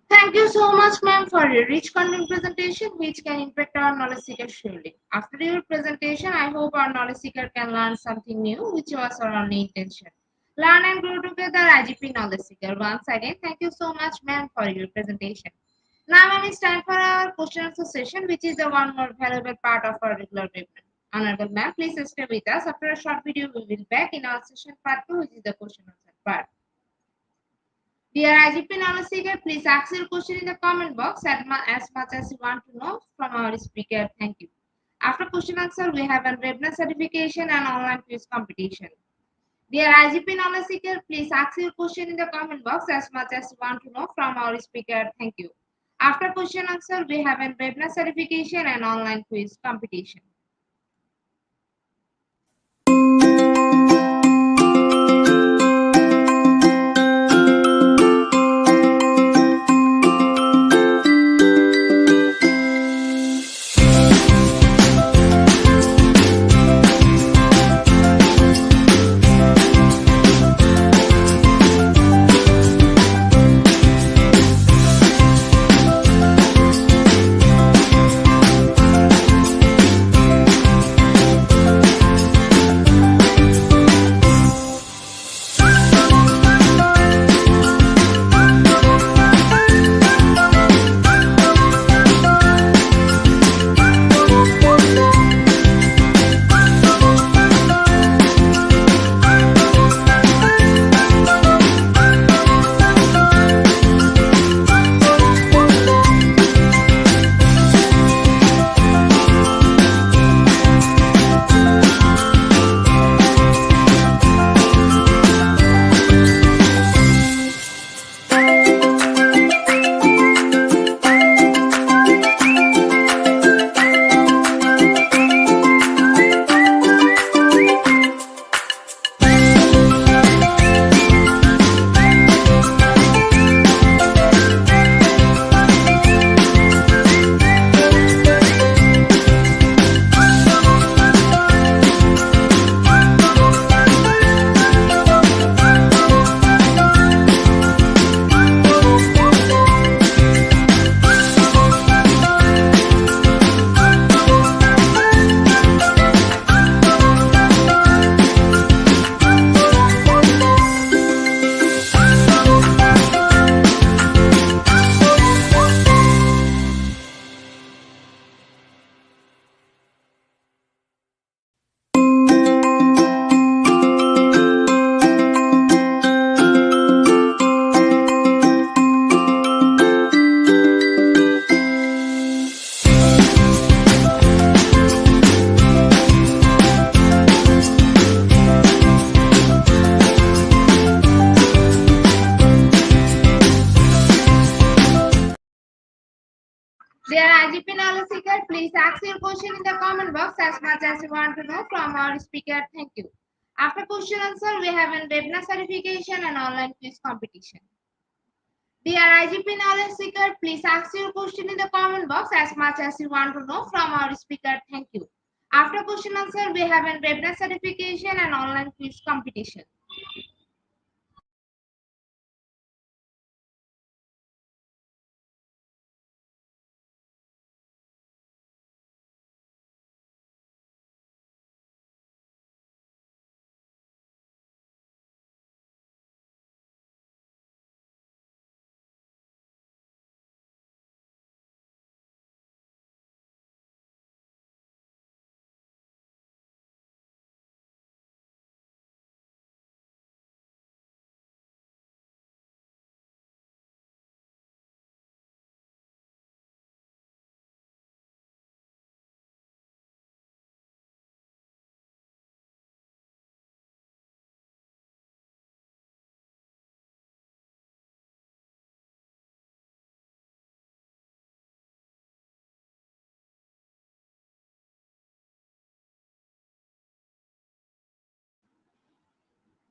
Thank you so much, ma'am, for your rich content presentation, which can impact our knowledge seeker surely. After your presentation, I hope our knowledge seeker can learn something new, which was our only intention. Learn and grow together, IGP Knowledge Seeker. Once again, thank you so much, ma'am, for your presentation. Now, ma'am, it's time for our question answer session, which is the one more valuable part of our regular webinar. Honorable ma'am, please stay with us. After a short video, we will be back in our session part 2, which is the question answer part. Dear IGP knowledge seeker, please ask your question in the comment box as much as you want to know from our speaker. Thank you. After question answer, we have a webinar certification and online quiz competition. Dear IGP knowledge seeker, please ask your question in the comment box as much as you want to know from our speaker. Thank you. After question answer, we have a webinar certification and online quiz competition. please ask your question in the comment box as much as you want to know from our speaker. Thank you. After question answer, we have a webinar certification and online quiz competition. Dear IGP knowledge seeker, please ask your question in the comment box as much as you want to know from our speaker. Thank you. After question answer, we have a webinar certification and online quiz competition.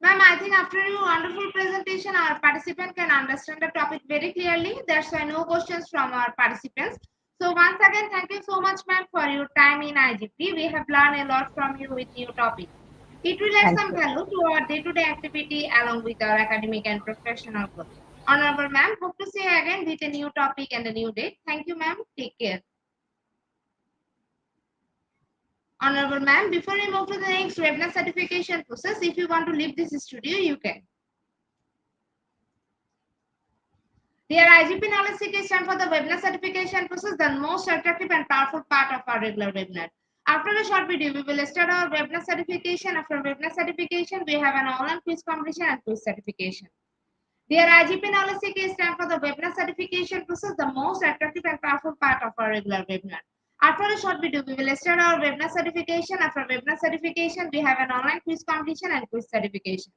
Ma'am, I think after your wonderful presentation, our participant can understand the topic very clearly. That's why no questions from our participants. So once again, thank you so much, ma'am, for your time in IGP. We have learned a lot from you with new topic. It will add Thank some you. value to our day-to-day activity along with our academic and professional growth. Honorable ma'am, hope to see you again with a new topic and a new date. Thank you, ma'am. Take care. Honorable ma'am, before we move to the next webinar certification process, if you want to leave this studio, you can. Dear IGP Knowledge Seekers, time for the webinar certification process, the most attractive and powerful part of our regular webinar. After a short video, we will start our webinar certification. After webinar certification, we have an online quiz competition and quiz certification. Dear IGP Knowledge Seekers, time for the webinar certification process, the most attractive and powerful part of our regular webinar. After a short video, we will start our webinar certification. After webinar certification, we have an online quiz competition and quiz certification.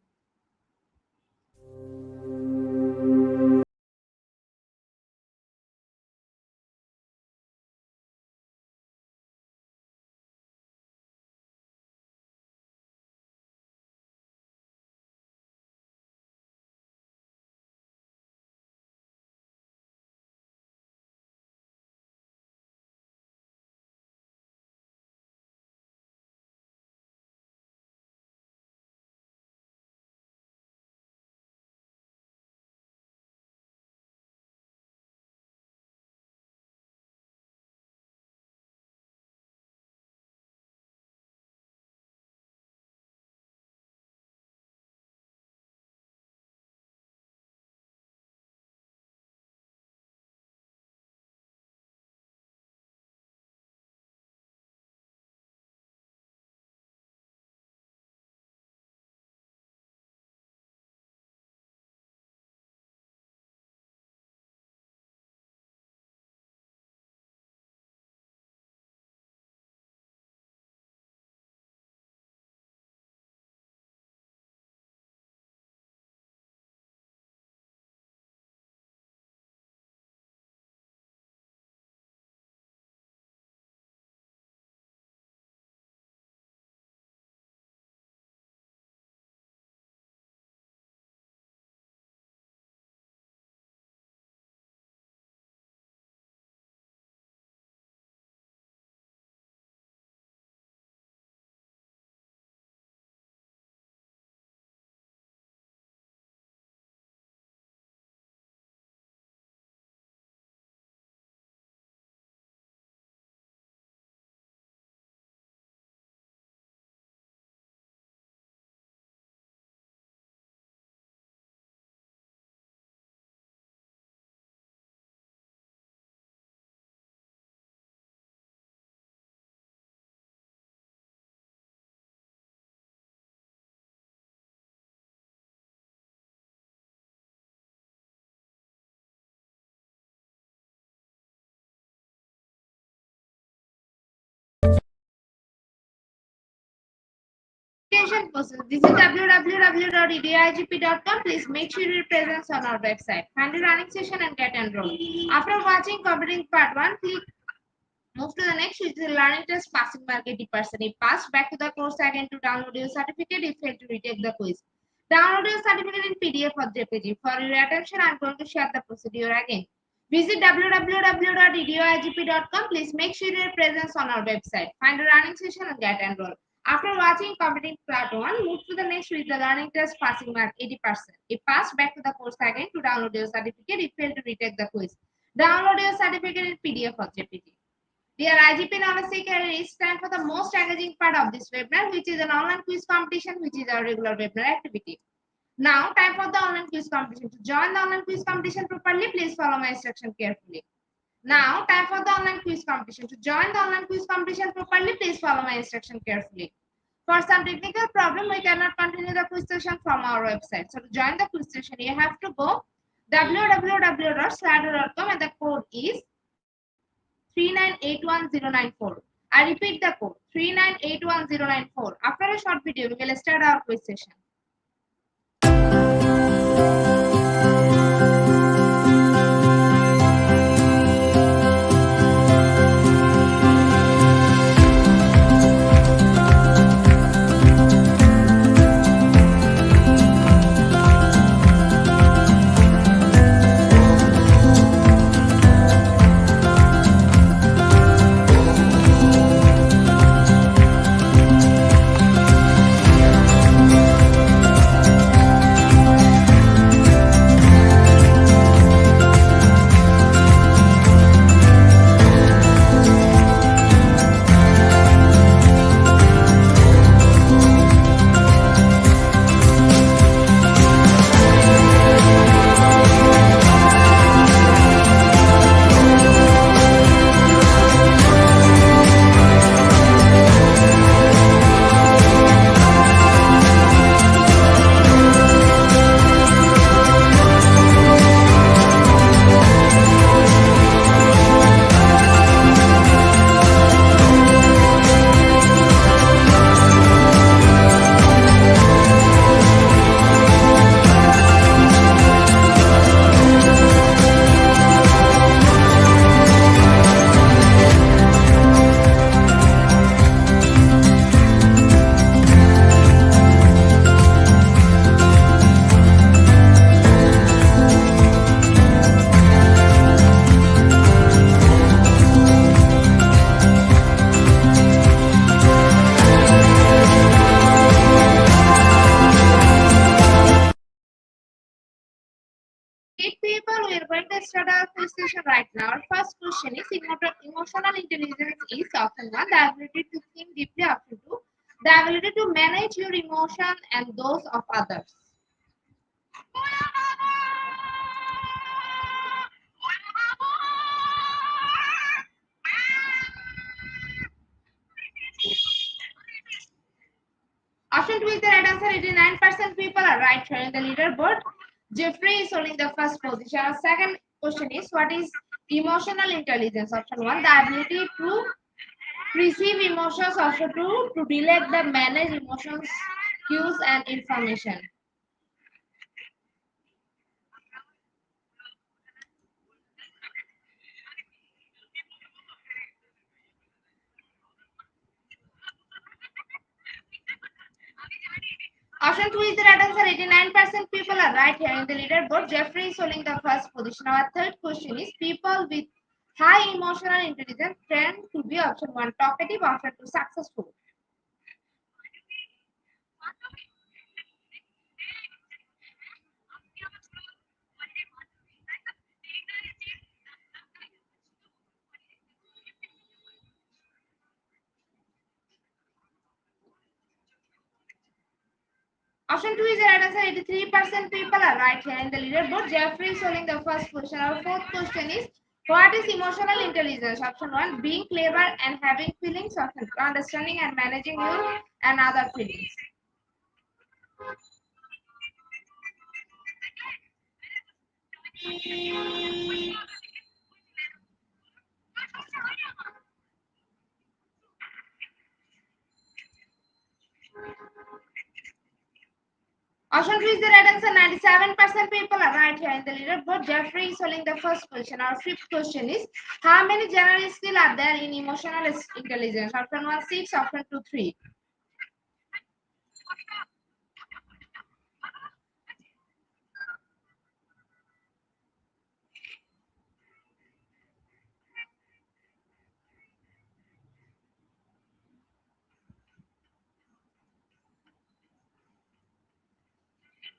Application process. Visit www.edigp.com. Please make sure your presence on our website. Find the running session and get enrolled. After watching covering part 1, click Move to the next, which is the learning test passing mark 80%. If passed, back to the course again to download your certificate. If failed, to retake the quiz. Download your certificate in PDF or JPG. For your attention, I'm going to share the procedure again. Visit www.eduigp.com. Please make sure your presence on our website. Find a running session and get enrolled. After watching completing part 1, move to the next with the learning test passing mark 80%. If passed, back to the course again to download your certificate. If failed, to retake the quiz. Download your certificate in PDF or JPG. Dear IGP Knowledge Seeker, it's time for the most engaging part of this webinar, which is an online quiz competition, which is our regular webinar activity. Now, time for the online quiz competition. To join the online quiz competition properly, please follow my instruction carefully. Now, time for the online quiz competition. To join the online quiz competition properly, please follow my instruction carefully. For some technical problem, we cannot continue the quiz session from our website. So, to join the quiz session, you have to go www.slido.com and the code is 3981094. I repeat the code 3981094. After a short video, we will start our quiz session. People, we are going to start our quiz session right now. Our first question is emotional intelligence is option 1, the ability to think deeply. Option 2, the ability to manage your emotion and those of others. Option 2 is the right answer. 89% people are right here in the leaderboard. Jeffrey is holding the first position. Our second question is, what is emotional intelligence? Option 1, the ability to perceive emotions. Option 2, to delete the manage emotions, cues and information. Option 2 is the right answer. 89% people are right here in the leaderboard. Jeffrey is holding the first position. Our third question is, people with high emotional intelligence tend to be option 1, talkative. Option 2, successful. Option 2 is the right answer. 83% people are right here in the leaderboard. Jeffrey is holding the first position. Our fourth question is, what is emotional intelligence? Option 1, being clever and having feelings. Option 2, understanding and managing your and other feelings. Option 3 is the right answer. 97% people are right here in the leaderboard. Jeffrey is holding the first position. Our fifth question is, how many general skills are there in emotional intelligence? Option 1, 6. Option 2, 3.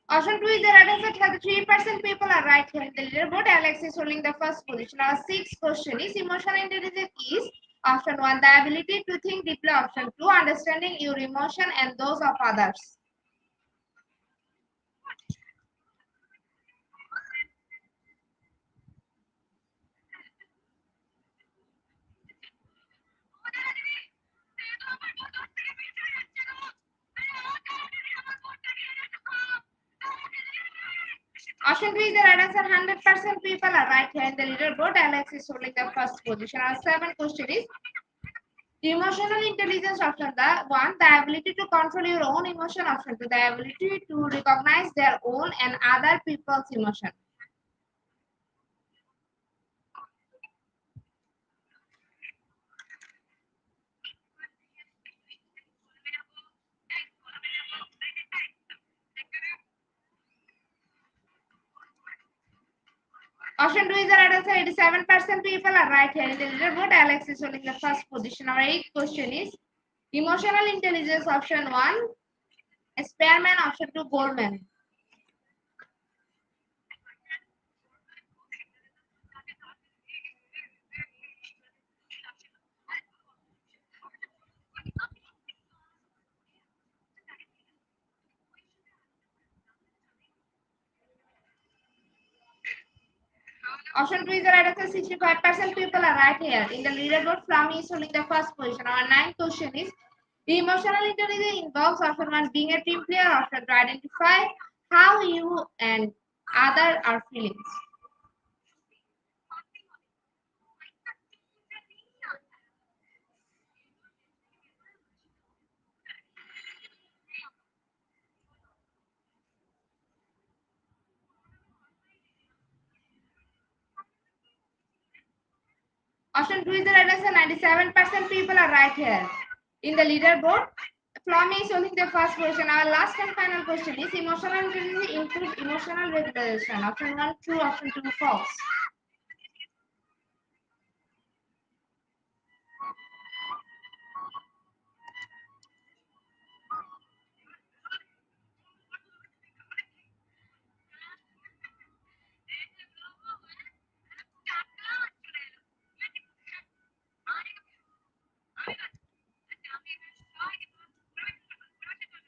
Option 2 is the right answer. 33% people are right here in the leaderboard. Alex is holding the first position. Our sixth question is, emotional intelligence is option 1, the ability to think deeply. Option 2, understanding your emotion and those of others. Option 3 is the right answer. 100% people are right here in the leaderboard. Alex is holding the first position. Our seventh question is, emotional intelligence. Option 1, the ability to control your own emotion. Option 2, the ability to recognize their own and other people's emotion. Option 2 is the right answer. 87% people are right here in the leaderboard. Alex is holding the first position. Our eighth question is, emotional intelligence. Option 1, Spearman. Option 2, Goldman. Option 2 is the right answer. 65% people are right here. In the leaderboard, Flami is holding the first position. Our ninth question is, emotional intelligence involves option 1, being a team player. Option 2, identify how you and other are feeling. Option 2 is the right answer. 97% people are right here. In the leaderboard, Flami is holding the first position. Our last and final question is, emotional intelligence includes emotional regulation. Option 1, true. Option 2, false.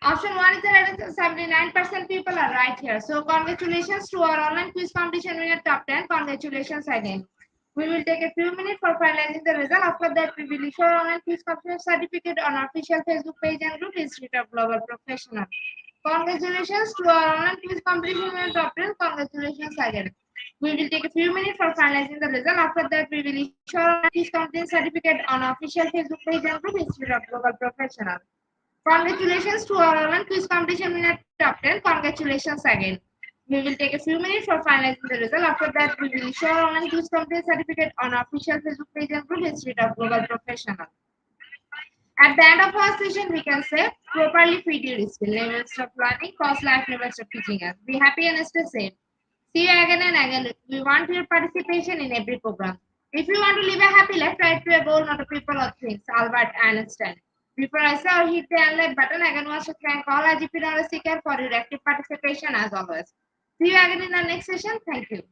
Option 1 is the right answer. 79% people are right here. So congratulations to our online quiz competition winner top 10. Congratulations again. We will take a few minutes for finalizing the result. After that, we will issue our online quiz competition certificate on our official Facebook page and group Institute of Global Professional. Congratulations to our online quiz competition winner top 10. Congratulations again. We will take a few minutes for finalizing the result. After that, we will issue our online quiz competition certificate on our official Facebook page and group Institute of Global Professional. Congratulations to our online quiz competition winner top 10. Congratulations again. We will take a few minutes for finalizing the result. After that, we will issue our online quiz competition certificate on our official Facebook page and group Institute of Global Professional. At the end of our session, we can say, properly feed your skill. Never stop learning, cause life never stop teaching us. Be happy and stay safe. See you again and again. We want your participation in every program. If you want to live a happy life, try to a goal, not a people or things. Albert Einstein. Before I say or hit the unlike button, I can also thank all IGP Knowledge Seeker for your active participation as always. See you again in the next session. Thank you.